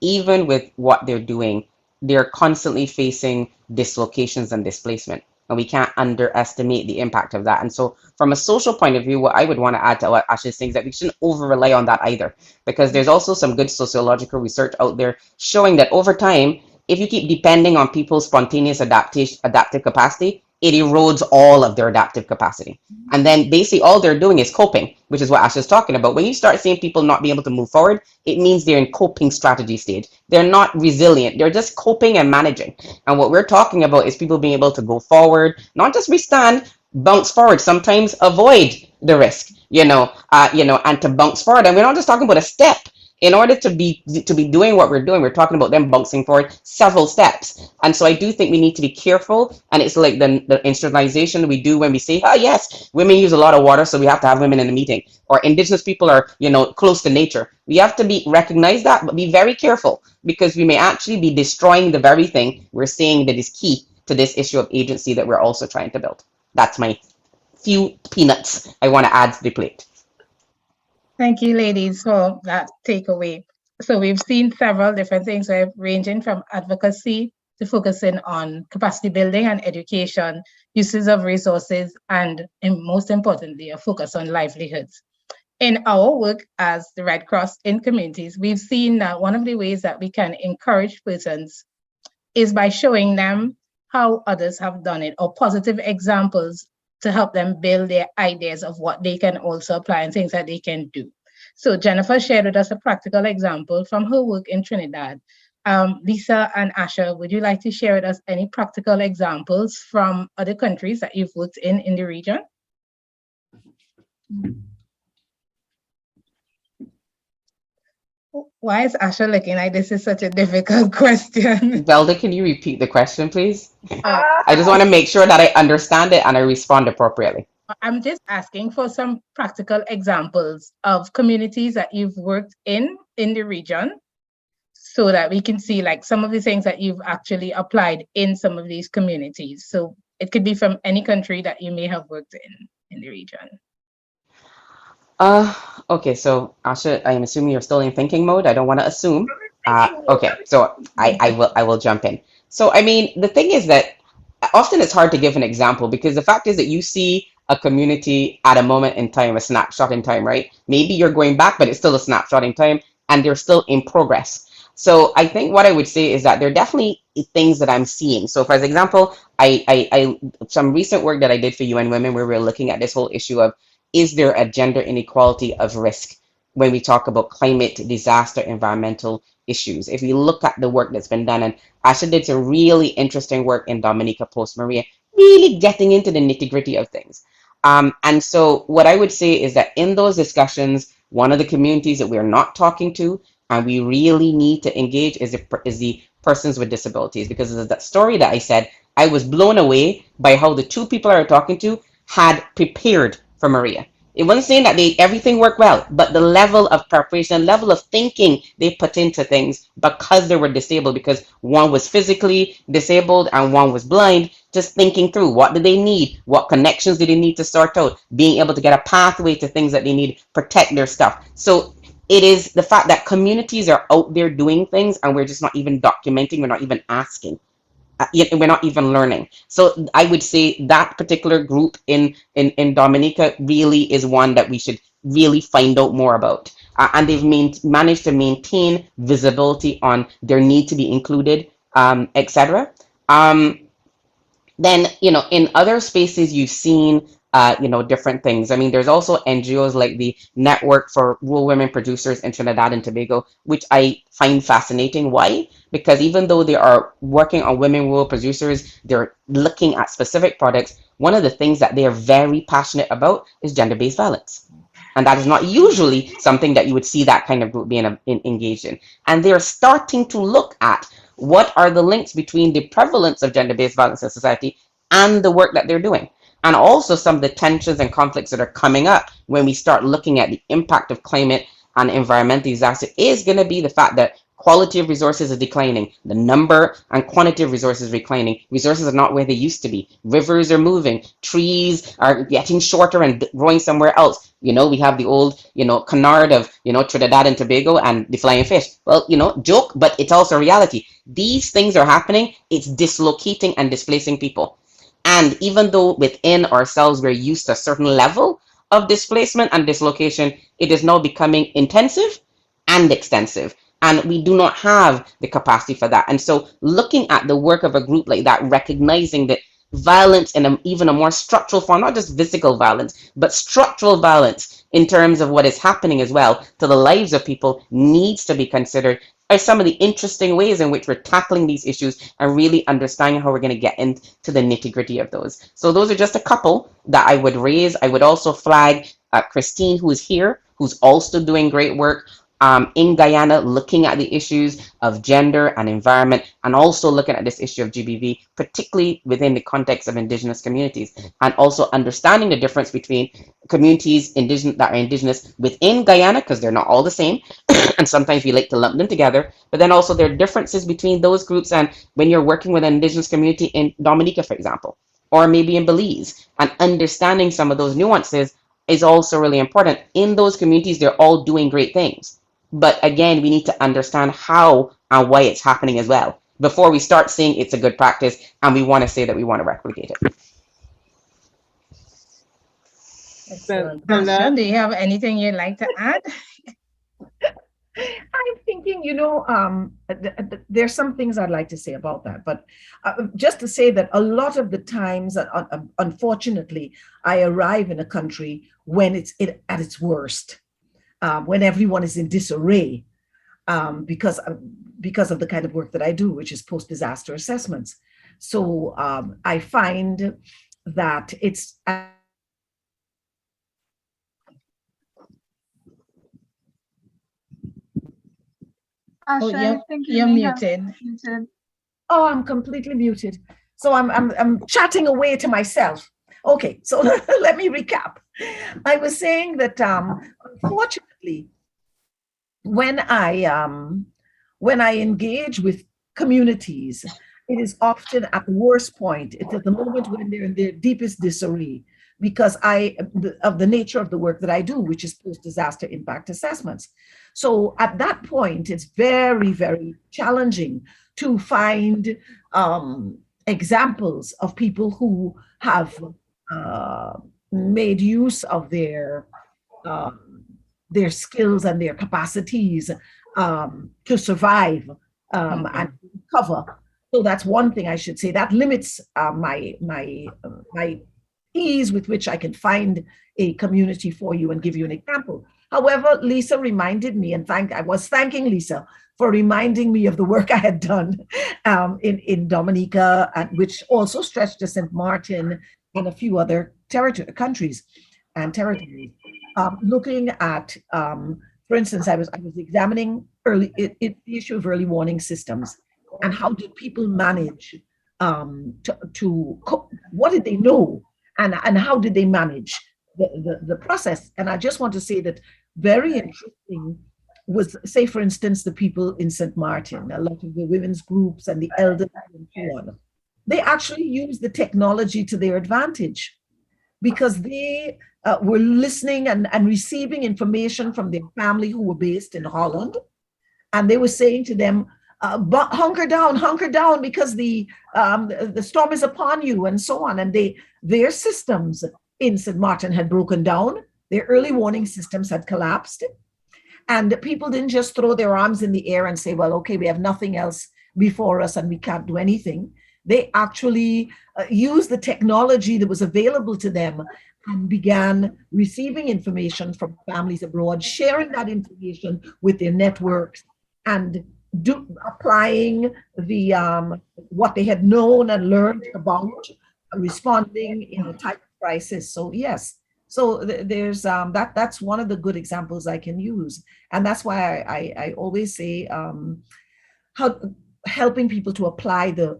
even with what they're doing, they're constantly facing dislocations and displacement. And we can't underestimate the impact of that. And so from a social point of view, what I would want to add to what Asha is saying is that we shouldn't over rely on that either, because there's also some good sociological research out there showing that over time, if you keep depending on people's spontaneous adaptive capacity, it erodes all of their adaptive capacity. And then basically all they're doing is coping, which is what Asha is talking about. When you start seeing people not being able to move forward, it means they're in coping strategy stage. They're not resilient. They're just coping and managing. And what we're talking about is people being able to go forward, not just withstand, bounce forward, sometimes avoid the risk, and to bounce forward. And we're not just talking about a step. In order to be doing what we're doing, we're talking about them bouncing forward several steps. And so I do think we need to be careful. And it's like the instrumentalization we do when we say, oh yes, women use a lot of water, so we have to have women in the meeting. Or indigenous people are, close to nature. We have to recognize that, but be very careful, because we may actually be destroying the very thing we're saying that is key to this issue of agency that we're also trying to build. That's my few peanuts I want to add to the plate. Thank you, ladies, for that takeaway. So we've seen several different things, ranging from advocacy to focus in on capacity building and education, uses of resources, and most importantly, a focus on livelihoods. In our work as the Red Cross in communities, we've seen that one of the ways that we can encourage persons is by showing them how others have done it, or positive examples to help them build their ideas of what they can also apply and things that they can do. So Jennifer shared with us a practical example from her work in Trinidad. Lisa and Asha, would you like to share with us any practical examples from other countries that you've worked in the region? Why is Asha looking like this is such a difficult question? Velda, can you repeat the question, please? I just want to make sure that I understand it and I respond appropriately. I'm just asking for some practical examples of communities that you've worked in the region, so that we can see like some of the things that you've actually applied in some of these communities. So it could be from any country that you may have worked in the region. Okay, so Asha, I am assuming you're still in thinking mode. I don't want to assume. Okay, so I will jump in. So I mean, the thing is that often it's hard to give an example, because the fact is that you see a community at a moment in time, a snapshot in time, right? Maybe you're going back, but it's still a snapshot in time and they're still in progress. So I think what I would say is that there are definitely things that I'm seeing. So for example, I some recent work that I did for UN Women, where we're looking at this whole issue of, is there a gender inequality of risk when we talk about climate, disaster, environmental issues? If you look at the work that's been done, and Asha did some really interesting work in Dominica post Maria, really getting into the nitty gritty of things. And so what I would say is that in those discussions, one of the communities that we're not talking to and we really need to engage is the persons with disabilities, because of that story that I said, I was blown away by how the two people I were talking to had prepared for Maria. It wasn't saying that everything worked well, but the level of preparation, level of thinking they put into things, because they were disabled, because one was physically disabled and one was blind, just thinking through what do they need, what connections do they need to sort out, being able to get a pathway to things that they need, protect their stuff. So it is the fact that communities are out there doing things and we're just not even documenting, we're not even asking. We're not even learning. So I would say that particular group in Dominica really is one that we should really find out more about. And they've managed to maintain visibility on their need to be included, etc. Then, in other spaces, you've seen, different things. I mean, there's also NGOs like the Network for Rural Women Producers in Trinidad and Tobago, which I find fascinating. Why? Because even though they are working on women rural producers, they're looking at specific products. One of the things that they are very passionate about is gender-based violence. And that is not usually something that you would see that kind of group being engaged in. And they're starting to look at what are the links between the prevalence of gender-based violence in society and the work that they're doing. And also some of the tensions and conflicts that are coming up when we start looking at the impact of climate and environmental disaster is going to be the fact that quality of resources is declining. The number and quantity of resources is declining. Resources are not where they used to be. Rivers are moving. Trees are getting shorter and growing somewhere else. We have the old, canard of, Trinidad and Tobago and the flying fish. Well, joke, but it's also reality. These things are happening. It's dislocating and displacing people. And even though within ourselves we're used to a certain level of displacement and dislocation, it is now becoming intensive and extensive. And we do not have the capacity for that. And so looking at the work of a group like that, recognizing that violence in even a more structural form, not just physical violence, but structural violence in terms of what is happening as well to the lives of people needs to be considered, are some of the interesting ways in which we're tackling these issues and really understanding how we're going to get into the nitty-gritty of those. So those are just a couple that I would raise. I would also flag Christine, who is here, who's also doing great work in Guyana, looking at the issues of gender and environment, and also looking at this issue of GBV, particularly within the context of Indigenous communities, and also understanding the difference between communities that are Indigenous within Guyana, because they're not all the same, and sometimes we like to lump them together, but then also there are differences between those groups and when you're working with an Indigenous community in Dominica, for example, or maybe in Belize, and understanding some of those nuances is also really important. In those communities, they're all doing great things. But again, we need to understand how and why it's happening as well, before we start saying it's a good practice and we want to say that we want to replicate it. Excellent. Well, Pastor, do you have anything you'd like to add? I'm thinking, there's some things I'd like to say about that, but just to say that a lot of the times, unfortunately, I arrive in a country when it's at its worst, when everyone is in disarray, because of the kind of work that I do, which is post-disaster assessments. So I find that it's Asha, I think you you're may have muted. muted. Oh, I'm completely muted. So I'm chatting away to myself. Okay, so let me recap. I was saying that unfortunately, when I engage with communities, it is often at the worst point. It's at the moment when they're in their deepest disarray, because of the nature of the work that I do, which is post-disaster impact assessments. So at that point, it's very, very challenging to find examples of people who have made use of their skills and their capacities to survive and recover. So that's one thing I should say. That limits my ease with which I can find a community for you and give you an example. However, Lisa reminded me, and I was thanking Lisa for reminding me of the work I had done in Dominica, which also stretched to St. Martin and a few other countries and territories. Looking at, for instance, I was examining the issue of early warning systems, and how did people manage what did they know, and how did they manage the process. And I just want to say that very interesting was, say, for instance, the people in St. Martin, a lot of the women's groups and the elders and so on, they actually used the technology to their advantage, because they were listening and receiving information from their family who were based in Holland. And they were saying to them, hunker down, because the storm is upon you, and so on. And their systems in St. Martin had broken down. Their early warning systems had collapsed. And people didn't just throw their arms in the air and say, well, okay, we have nothing else before us and we can't do anything. They actually used the technology that was available to them and began receiving information from families abroad, sharing that information with their networks, and applying what they had known and learned about responding in a type of crisis. So yes, so there's that's one of the good examples I can use, and that's why I always say how helping people to apply the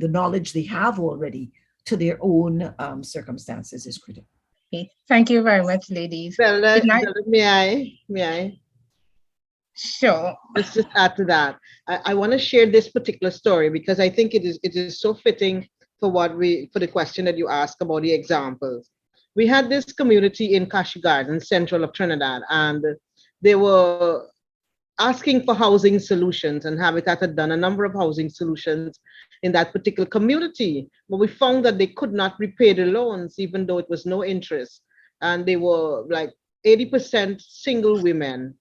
knowledge they have already to their own circumstances is critical. Okay. Thank you very much, ladies. Well, may I? Sure. Let's just add to that. I want to share this particular story because I think it is so fitting for the question that you asked about the examples. We had this community in Kashi Garden, central of Trinidad, and they were asking for housing solutions, and Habitat had done a number of housing solutions in that particular community. But we found that they could not repay the loans, even though it was no interest. And they were like 80% single women.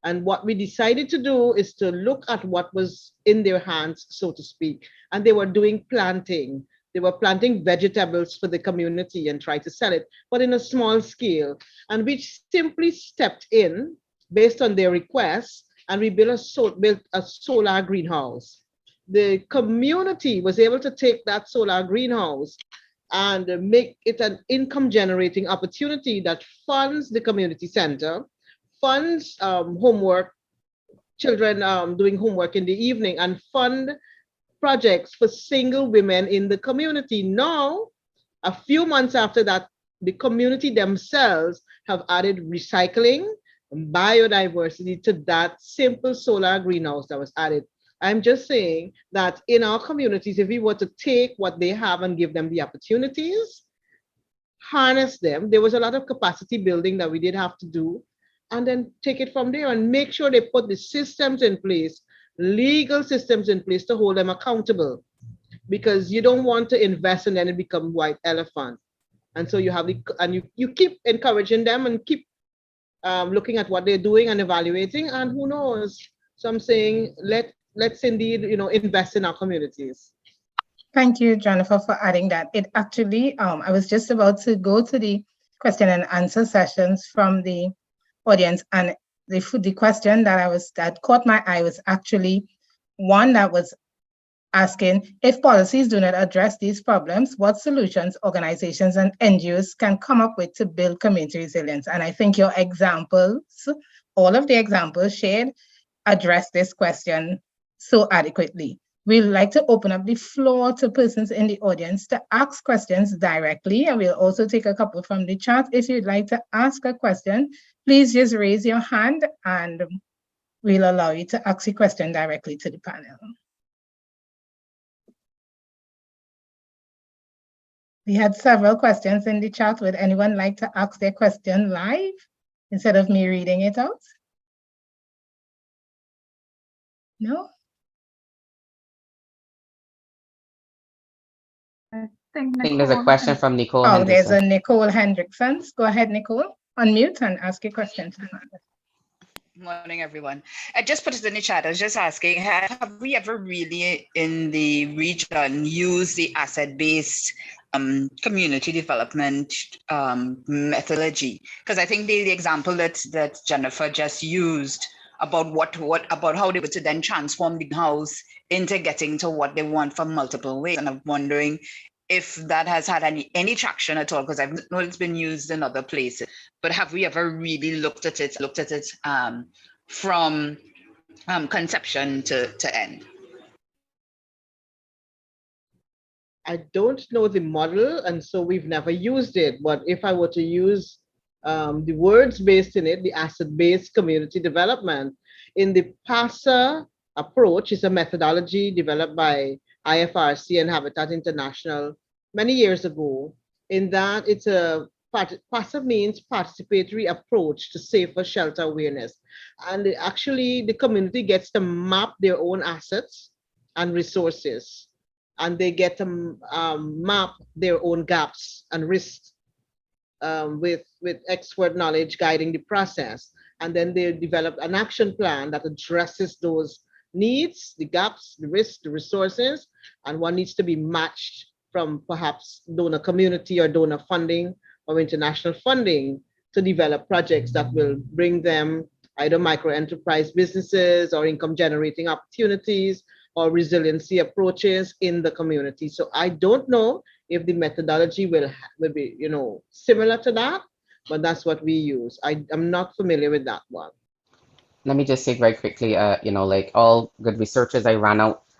And what we decided to do is to look at what was in their hands, so to speak. And they were doing planting. They were planting vegetables for the community and try to sell it, but in a small scale. And we simply stepped in based on their requests, and we built a solar greenhouse. The community was able to take that solar greenhouse and make it an income generating opportunity that funds the community center, funds homework, children doing homework in the evening, and fund projects for single women in the community. Now, a few months after that, the community themselves have added recycling and biodiversity to that simple solar greenhouse that was added. I'm just saying that in our communities, if we were to take what they have and give them the opportunities, harness them, there was a lot of capacity building that we did have to do, and then take it from there and make sure they put the systems in place legal systems in place to hold them accountable, because you don't want to invest and then it become white elephant. And so you have you keep encouraging them and keep looking at what they're doing and evaluating, and who knows. So I'm saying let's indeed invest in our communities. Thank you, Jennifer, for adding that. It actually, I was just about to go to the question and answer sessions from the audience, and the question that caught my eye was actually one that was asking, if policies do not address these problems, what solutions organizations and NGOs can come up with to build community resilience? And I think your examples, all of the examples shared, address this question so adequately. We'd like to open up the floor to persons in the audience to ask questions directly, and we'll also take a couple from the chat. If you'd like to ask a question, please just raise your hand and we'll allow you to ask your question directly to the panel. We had several questions in the chat. Would anyone like to ask their question live instead of me reading it out? No? I think there's a question from Nicole Oh, Henderson. there's a Nicole Hendrickson. Go ahead, Nicole. Unmute and ask your question. Good morning, everyone. I just put it in the chat. I was just asking, have we ever really in the region used the asset-based community development methodology? Because I think the example that Jennifer just used about about how they were to then transform the house into getting to what they want from multiple ways. And I'm wondering if that has had any traction at all, because I've known it's been used in other places, but have we ever really looked at it from conception to end? I don't know the model, and so we've never used it. But if I were to use the words based in it, the asset-based community development, in the PASA approach, is a methodology developed by IFRC and Habitat International many years ago. In that, it's a PASA means participatory approach to safer shelter awareness. And actually, the community gets to map their own assets and resources, and they get to map their own gaps and risks with expert knowledge guiding the process. And then they develop an action plan that addresses those needs, the gaps, the risks, the resources, and what needs to be matched from perhaps donor community or donor funding or international funding to develop projects that will bring them either micro enterprise businesses or income generating opportunities or resiliency approaches in the community. So I don't know if the methodology will be, similar to that, but that's what we use. I'm not familiar with that one. Let me just say very quickly, like all good researchers, I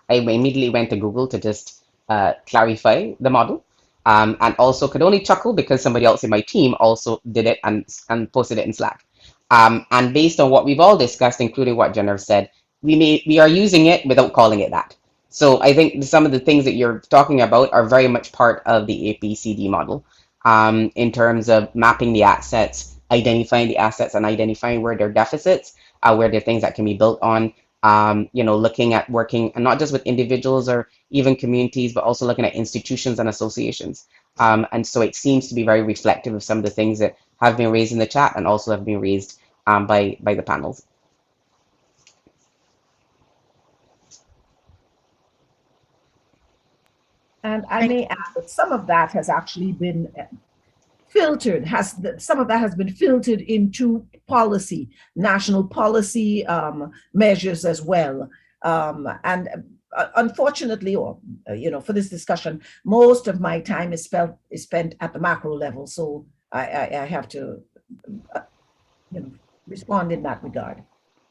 immediately went to Google to just clarify the model, and also could only chuckle because somebody else in my team also did it and posted it in Slack. And based on what we've all discussed, including what Jennifer said, we are using it without calling it that. So I think some of the things that you're talking about are very much part of the APCD model, in terms of mapping the assets, identifying the assets and identifying where there are deficits, where there are things that can be built on, looking at working, and not just with individuals or even communities, but also looking at institutions and associations. And so it seems to be very reflective of some of the things that have been raised in the chat and also have been raised by the panels. And I may add that some of that has actually been filtered, some of that has been filtered into policy, national policy measures as well. And unfortunately, for this discussion, most of my time is spent at the macro level. So I have to, respond in that regard.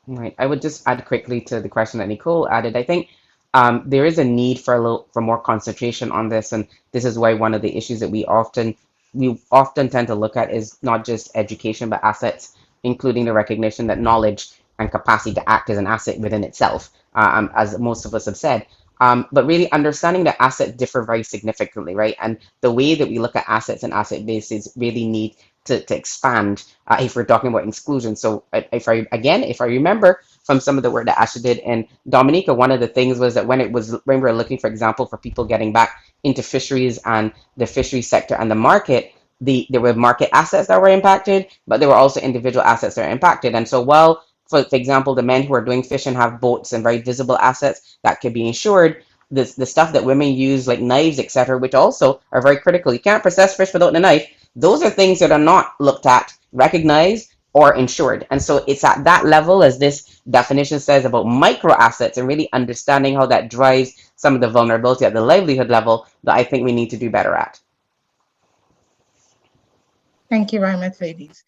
Right. I would just add quickly to the question that Nicole added. I think there is a need for more concentration on this, and this is why one of the issues that we often tend to look at is not just education but assets, including the recognition that knowledge and capacity to act is an asset within itself, as most of us have said. But really understanding that assets differ very significantly, right? And the way that we look at assets and asset bases really need to expand if we're talking about exclusion. So if I remember from some of the work that Asha did in Dominica, one of the things was that when we were looking, for example, for people getting back into fisheries and the fisheries sector and the market, there were market assets that were impacted, but there were also individual assets that are impacted. And so while, for example, the men who are doing fishing have boats and very visible assets that could be insured, the stuff that women use, like knives, etc., which also are very critical. You can't process fish without a knife. Those are things that are not looked at, recognized, or insured. And so it's at that level, as this definition says, about micro assets and really understanding how that drives some of the vulnerability at the livelihood level, that I think we need to do better at. Thank you very much, ladies.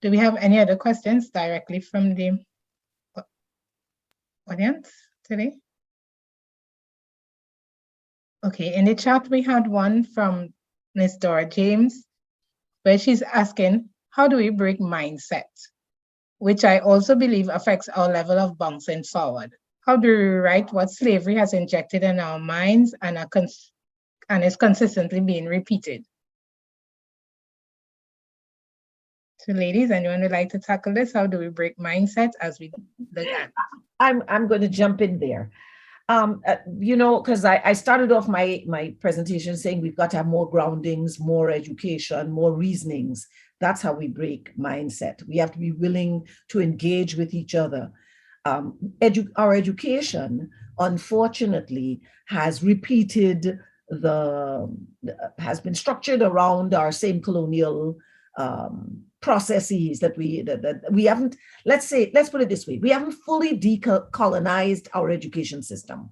Do we have any other questions directly from the audience today? Okay, in the chat, we had one from Ms. Dora James, where she's asking, how do we break mindset? Which I also believe affects our level of bouncing forward. How do we rewrite what slavery has injected in our minds and is consistently being repeated? So ladies, anyone would like to tackle this? How do we break mindset as we look at? I'm going to jump in there. Because I started off my presentation saying we've got to have more groundings, more education, more reasonings. That's how we break mindset. We have to be willing to engage with each other. Our education, unfortunately, has been structured around our same colonial processes that we haven't, let's put it this way, we haven't fully decolonized our education system.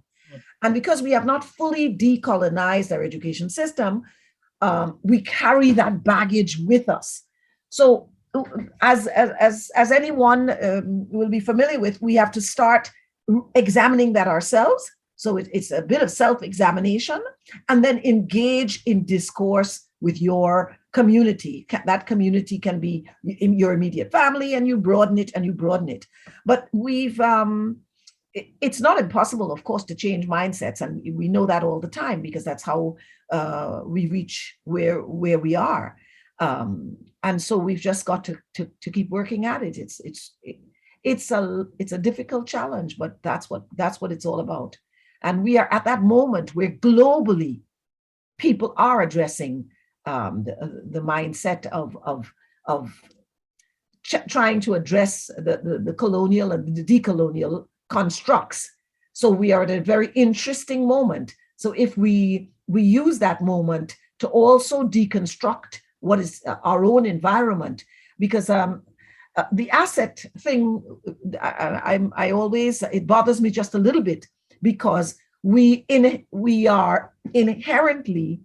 And because we have not fully decolonized our education system, we carry that baggage with us. So as anyone will be familiar with, we have to start examining that ourselves. So it's a bit of self-examination, and then engage in discourse with your community. That community can be in your immediate family, and you broaden it. But it's not impossible, of course, to change mindsets, and we know that all the time because that's how we reach where we are. And so we've just got to keep working at it. It's a difficult challenge, but that's what it's all about. And we are at that moment where globally people are addressing the mindset of trying to address the colonial and the decolonial constructs. So we are at a very interesting moment. So if we use that moment to also deconstruct what is our own environment, because the asset thing, it bothers me just a little bit, because we are inherently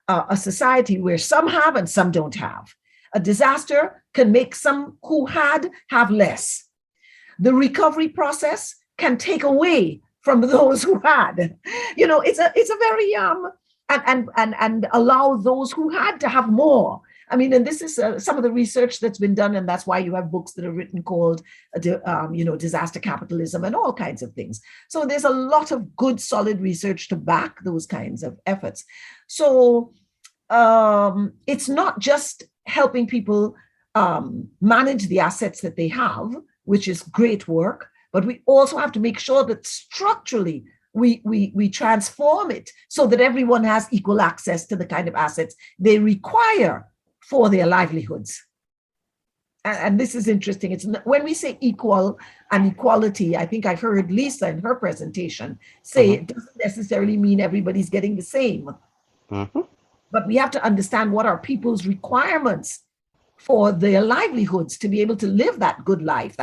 a society where some have and some don't have. A disaster can make some who had have less. The recovery process can take away from those who had. It's a very and allow those who had to have more. I mean, and this is some of the research that's been done, and that's why you have books that are written called, disaster capitalism and all kinds of things. So there's a lot of good, solid research to back those kinds of efforts. So it's not just helping people manage the assets that they have, which is great work, but we also have to make sure that structurally we transform it so that everyone has equal access to the kind of assets they require for their livelihoods. And this is interesting. It's when we say equal and equality, I think I've heard Lisa in her presentation say it doesn't necessarily mean everybody's getting the same. But we have to understand what are people's requirements for their livelihoods to be able to live that good life.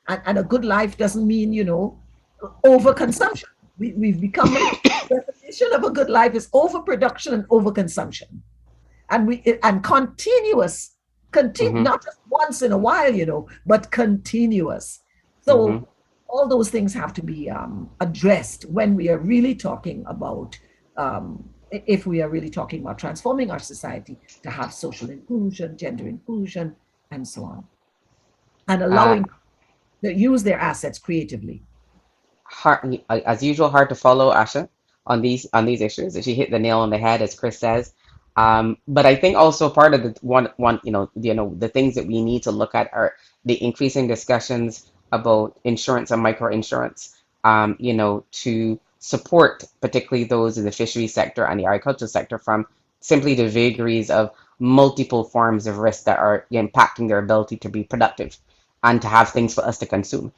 And a good life doesn't mean, overconsumption. We've become, the definition of a good life is overproduction and overconsumption. And continuous, not just once in a while, but continuous. So all those things have to be addressed when we are really talking about, if we are really talking about transforming our society to have social inclusion, gender inclusion, and so on, and allowing to use their assets creatively. As usual, hard to follow, Asha, on these issues. She hit the nail on the head, as Chris says. But I think also part of the the things that we need to look at are the increasing discussions about insurance and microinsurance, to support particularly those in the fishery sector and the agricultural sector from simply the vagaries of multiple forms of risk that are impacting their ability to be productive and to have things for us to consume.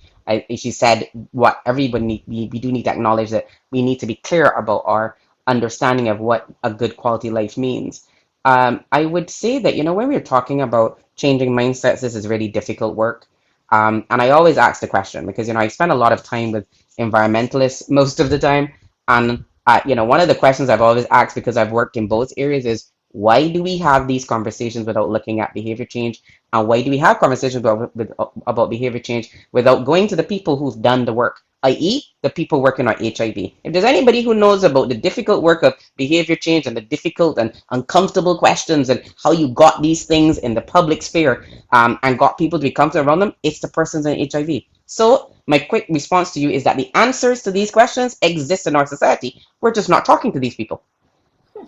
She said what everybody we do need to acknowledge that we need to be clear about our understanding of what a good quality life means. I would say that, when we're talking about changing mindsets, this is really difficult work. And I always ask the question because, I spend a lot of time with environmentalists most of the time. And, one of the questions I've always asked because I've worked in both areas is why do we have these conversations without looking at behavior change? And why do we have conversations about behavior change without going to the people who've done the work, i.e., the people working on HIV? If there's anybody who knows about the difficult work of behavior change and the difficult and uncomfortable questions and how you got these things in the public sphere and got people to be comfortable around them, it's the persons in HIV. So my quick response to you is that the answers to these questions exist in our society. We're just not talking to these people.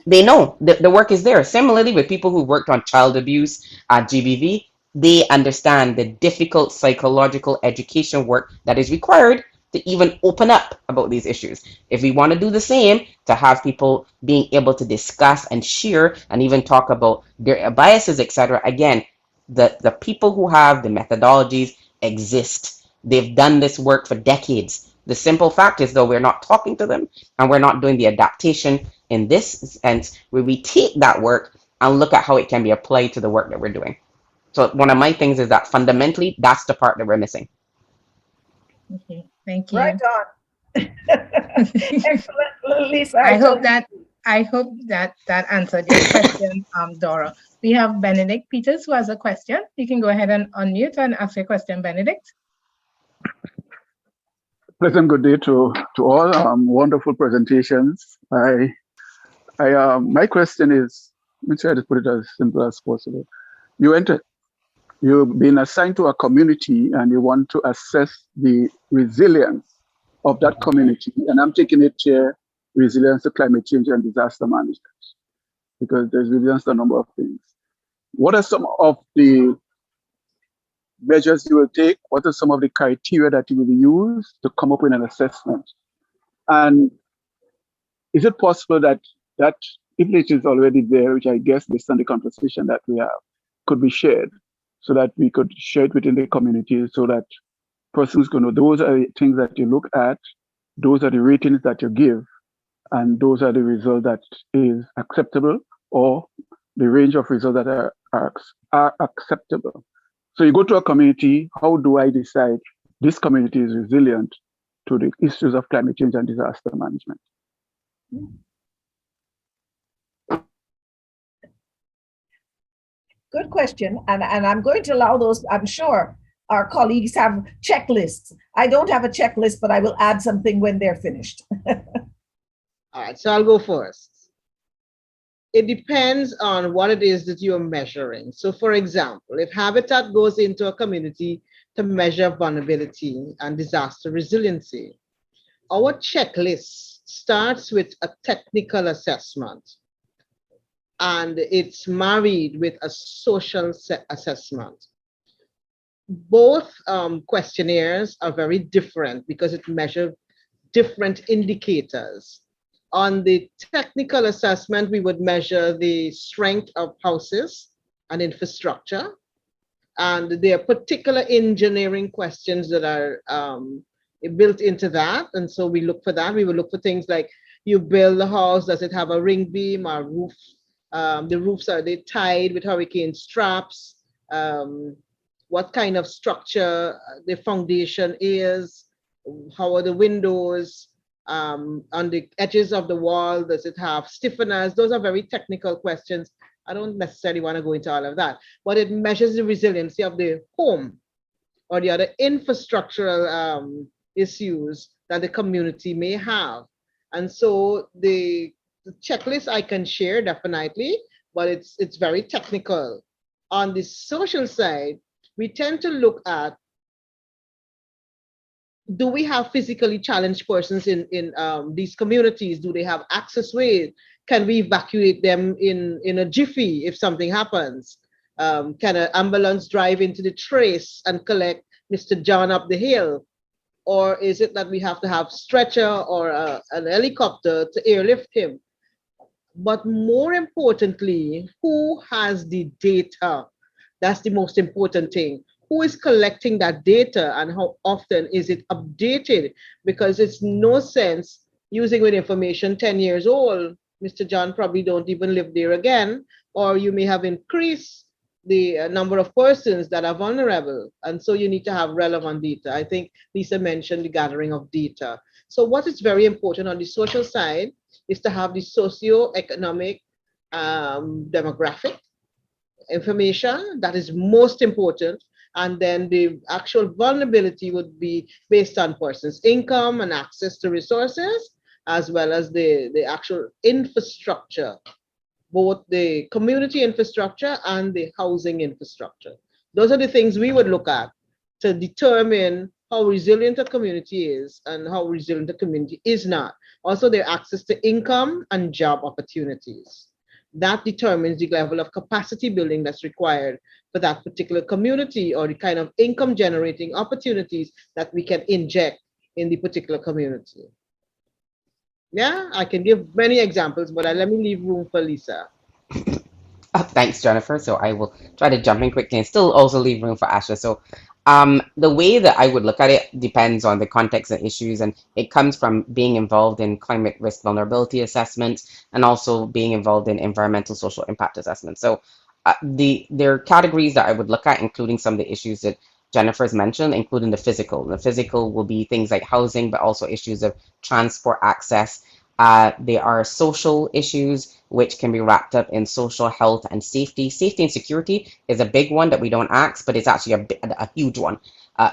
They know the work is there. Similarly, with people who worked on child abuse, GBV, they understand the difficult psychological education work that is required to even open up about these issues. If we want to do the same, to have people being able to discuss and share and even talk about their biases, etc., again, the people who have the methodologies exist. They've done this work for decades. The simple fact is, though, we're not talking to them and we're not doing the adaptation in this sense where we take that work and look at how it can be applied to the work that we're doing. So one of my things is that fundamentally, that's the part that we're missing. Okay, thank you. Right on. Excellent, Lisa. I hope that answered your question, Dora. We have Benedict Peters who has a question. You can go ahead and unmute and ask your question, Benedict. Pleasant good day to all. Wonderful presentations. My question is, let me try to put it as simple as possible. You've been assigned to a community and you want to assess the resilience of that community. And I'm taking it here, resilience to climate change and disaster management, because there's resilience to a number of things. What are some of the measures you will take? What are some of the criteria that you will use to come up with an assessment? And is it possible that if it is already there, which I guess based on the conversation that we have, could be shared so that we could share it within the community so that persons can know those are the things that you look at, those are the ratings that you give, and those are the results that is acceptable or the range of results that are acceptable. So you go to a community, how do I decide this community is resilient to the issues of climate change and disaster management? Good question. And I'm going to allow those, I'm sure our colleagues have checklists. I don't have a checklist, but I will add something when they're finished. All right, so I'll go first. It depends on what it is that you're measuring. So for example, if Habitat goes into a community to measure vulnerability and disaster resiliency, our checklist starts with a technical assessment and it's married with a social assessment. Both questionnaires are very different because it measures different indicators. On the technical assessment, we would measure the strength of houses and infrastructure. And there are particular engineering questions that are built into that. And so we look for that. We will look for things like, you build a house, does it have a ring beam or roof? The roofs, are they tied with hurricane straps? What kind of structure the foundation is? How are the windows? On the edges of the wall, does it have stiffeners? Those are very technical questions. I don't necessarily want to go into all of that, but it measures the resiliency of the home or the other infrastructural issues that the community may have. And so the checklist I can share definitely, but it's very technical. On the social side, we tend to look at, do we have physically challenged persons in these communities? Do they have access ways? Can we evacuate them in a jiffy if something happens? Can an ambulance drive into the trace and collect Mr. John up the hill? Or is it that we have to have stretcher or an helicopter to airlift him? But more importantly, who has the data? That's the most important thing. Who is collecting that data and how often is it updated? Because it's no sense using with information 10 years old. Mr. John probably don't even live there again, or you may have increased the number of persons that are vulnerable. And so you need to have relevant data. I think Lisa mentioned the gathering of data. So what is very important on the social side is to have the socio-economic demographic information that is most important. And then the actual vulnerability would be based on persons' income and access to resources, as well as the actual infrastructure, both the community infrastructure and the housing infrastructure. Those are the things we would look at to determine how resilient a community is and how resilient a community is not. Also, their access to income and job opportunities. That determines the level of capacity building that's required for that particular community, or the kind of income generating opportunities that we can inject in the particular community. Yeah, I can give many examples, but let me leave room for Lisa. Thanks, Jennifer. So I will try to jump in quickly and still also leave room for Asha. So the way that I would look at it depends on the context and issues, and it comes from being involved in climate risk vulnerability assessments and also being involved in environmental social impact assessments. So there are categories that I would look at, including some of the issues that Jennifer's mentioned, including the physical. The physical will be things like housing, but also issues of transport access. There are social issues, which can be wrapped up in social health and safety. Safety and security is a big one that we don't ask, but it's actually a huge one.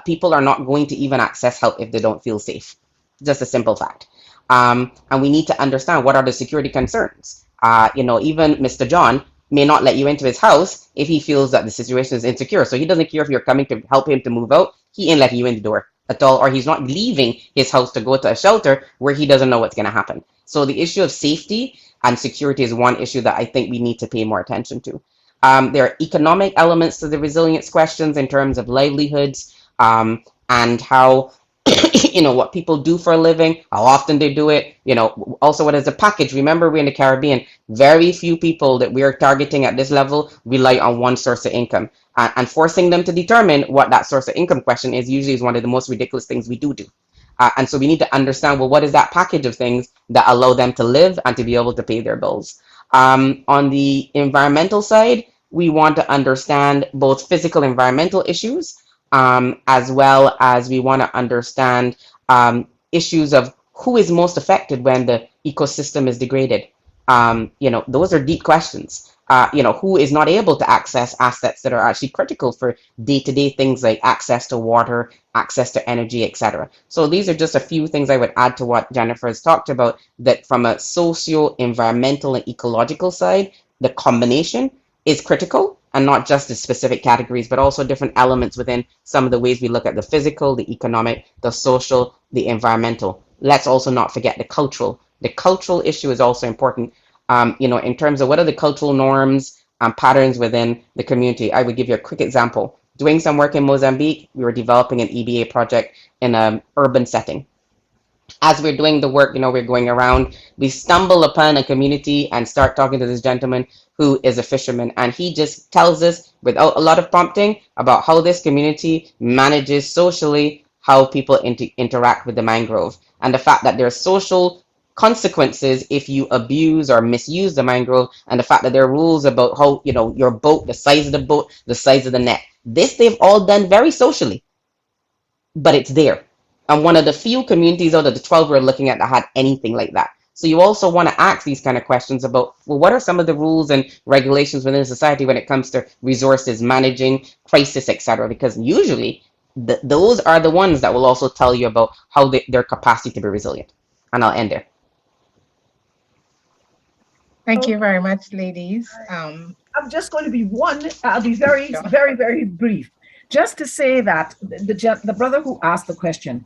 People are not going to even access help if they don't feel safe. Just a simple fact. And we need to understand what are the security concerns. Even Mr. John may not let you into his house if he feels that the situation is insecure. So he doesn't care if you're coming to help him to move out. He ain't letting you in the door at all, or he's not leaving his house to go to a shelter where he doesn't know what's going to happen. So the issue of safety and security is one issue that I think we need to pay more attention to. There are economic elements to the resilience questions in terms of livelihoods and how, what people do for a living, how often they do it, also what is the package. Remember, we're in the Caribbean. Very few people that we are targeting at this level rely on one source of income. And forcing them to determine what that source of income question is usually is one of the most ridiculous things we do. And so we need to understand, well, what is that package of things that allow them to live and to be able to pay their bills? On the environmental side, we want to understand both physical environmental issues, as well as we want to understand issues of who is most affected when the ecosystem is degraded. Those are deep questions. Who is not able to access assets that are actually critical for day-to-day things like access to water, access to energy, etc. So these are just a few things I would add to what Jennifer has talked about, that from a socio-environmental and ecological side, the combination is critical, and not just the specific categories, but also different elements within some of the ways we look at the physical, the economic, the social, the environmental. Let's also not forget the cultural. The cultural issue is also important. In terms of what are the cultural norms and patterns within the community. I would give you a quick example. Doing some work in Mozambique, we were developing an EBA project in an urban setting. As we're doing the work, we're going around, we stumble upon a community and start talking to this gentleman who is a fisherman. And he just tells us without a lot of prompting about how this community manages socially how people interact with the mangrove, and the fact that there are social consequences if you abuse or misuse the mangrove, and the fact that there are rules about how, your boat, the size of the boat, the size of the net. This they've all done very socially, but it's there. And one of the few communities out of the 12 we're looking at that had anything like that. So you also want to ask these kind of questions about, well, what are some of the rules and regulations within society when it comes to resources, managing crisis, etc. Because usually those are the ones that will also tell you about how their capacity to be resilient. And I'll end there. Thank you very much, ladies. I'm just going to be I'll be very, very, very brief. Just to say that the brother who asked the question,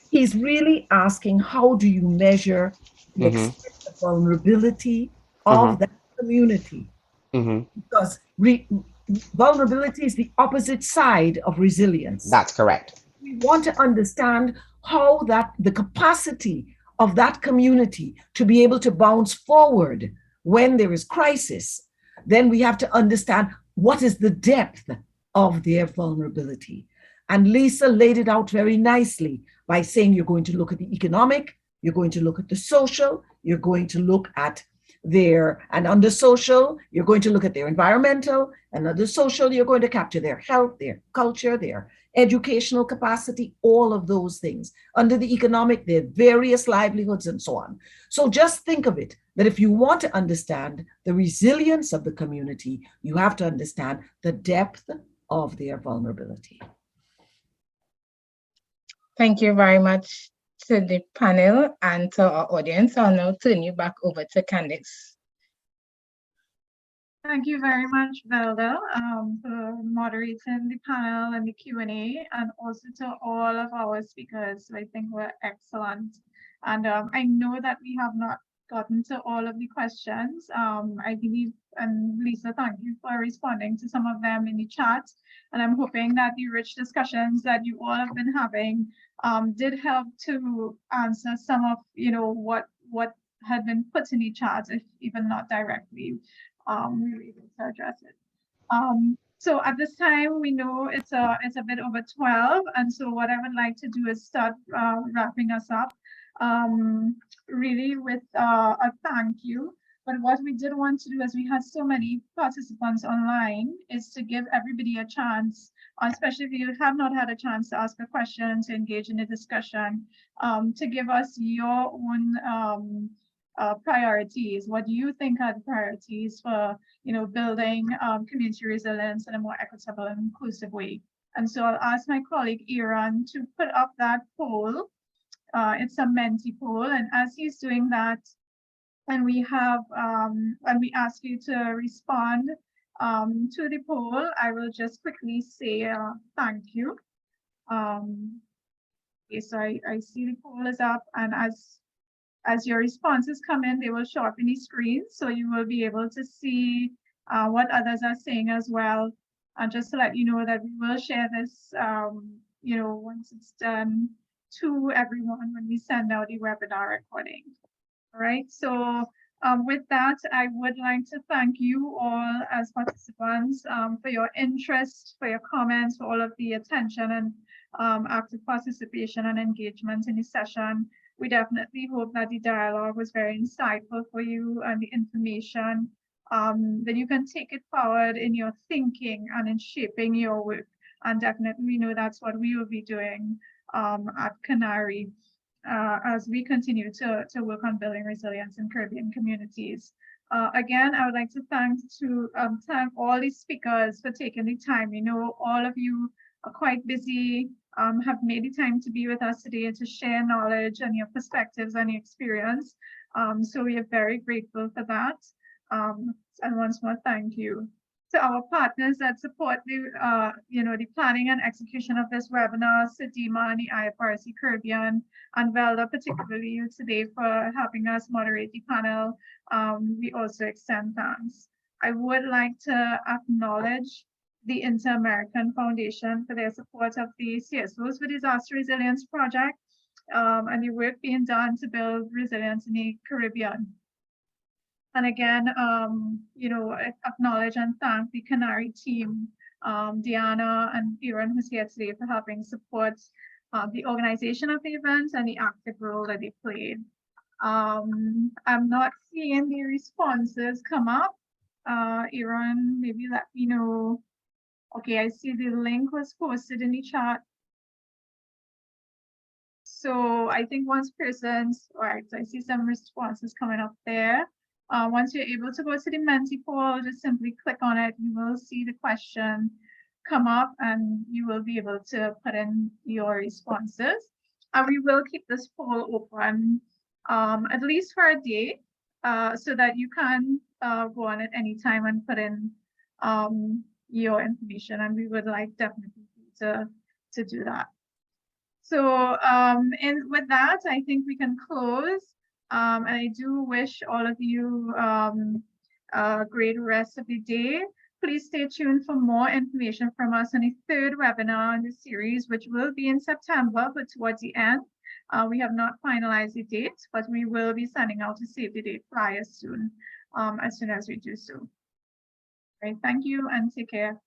he's really asking, how do you measure the extent of vulnerability of that community. Mm-hmm. Because vulnerability is the opposite side of resilience. That's correct. We want to understand how the capacity of that community to be able to bounce forward when there is crisis. Then we have to understand what is the depth of their vulnerability. And Lisa laid it out very nicely by saying you're going to look at the economic, you're going to look at the social, you're going to look at and under social, you're going to look at their environmental, and under social, you're going to capture their health, their culture, their educational capacity, all of those things. Under the economic, their various livelihoods and so on. So just think of it, that if you want to understand the resilience of the community, you have to understand the depth of their vulnerability. Thank you very much to the panel and to our audience. I'll now turn you back over to Candice. Thank you very much, Velda, for moderating the panel and the Q&A, and also to all of our speakers. I think were excellent. And I know that we have not gotten to all of the questions. I believe, and Lisa, thank you for responding to some of them in the chat. And I'm hoping that the rich discussions that you all have been having did help to answer some of, what had been put in the chat, if even not directly. We were able to address it. So at this time, we know it's a bit over 12, and so what I would like to do is start wrapping us up, really with a thank you. But what we did want to do, as we had so many participants online, is to give everybody a chance, especially if you have not had a chance to ask a question, to engage in a discussion, to give us your own priorities. What do you think are the priorities for building community resilience in a more equitable and inclusive way? And so I'll ask my colleague Aaron to put up that poll. It's a Menti poll, and as he's doing that, and we ask you to respond to the poll, I will just quickly say thank you. Okay, so I see the poll is up, and as your responses come in, they will show up in the screen, so you will be able to see what others are saying as well. And just to let you know that we will share this, once it's done, to everyone when we send out the webinar recording. All right, so with that, I would like to thank you all as participants for your interest, for your comments, for all of the attention and active participation and engagement in the session. We definitely hope that the dialogue was very insightful for you, and the information that you can take it forward in your thinking and in shaping your work. And definitely we know that's what we will be doing at Canary as we continue to work on building resilience in Caribbean communities. Again, I would like to thank all the speakers for taking the time. All of you are quite busy, have made the time to be with us today to share knowledge and your perspectives and your experience. So we are very grateful for that. And once more, thank you. To our partners that support the planning and execution of this webinar, Sedima and the IFRC Caribbean, and Velda, particularly you today for helping us moderate the panel. We also extend thanks. I would like to acknowledge the Inter-American Foundation for their support of the CSOs for Disaster Resilience Project and the work being done to build resilience in the Caribbean. And again, acknowledge and thank the Canary team, Diana and Aaron, who's here today, for helping support the organization of the event and the active role that they played. I'm not seeing the responses come up. Aaron, maybe let me know. Okay, I see the link was posted in the chat. So I think once persons, all right, so I see some responses coming up there. Once you're able to go to the Menti poll, just simply click on it. You will see the question come up and you will be able to put in your responses. And we will keep this poll open at least for a day so that you can go on at any time and put in your information, and we would like definitely to do that. So with that, I think we can close. And I do wish all of you a great rest of the day. Please stay tuned for more information from us on the third webinar in the series, which will be in September, but towards the end. We have not finalized the date, but we will be sending out a save the date flyer soon, as soon as we do so. Right, thank you and take care.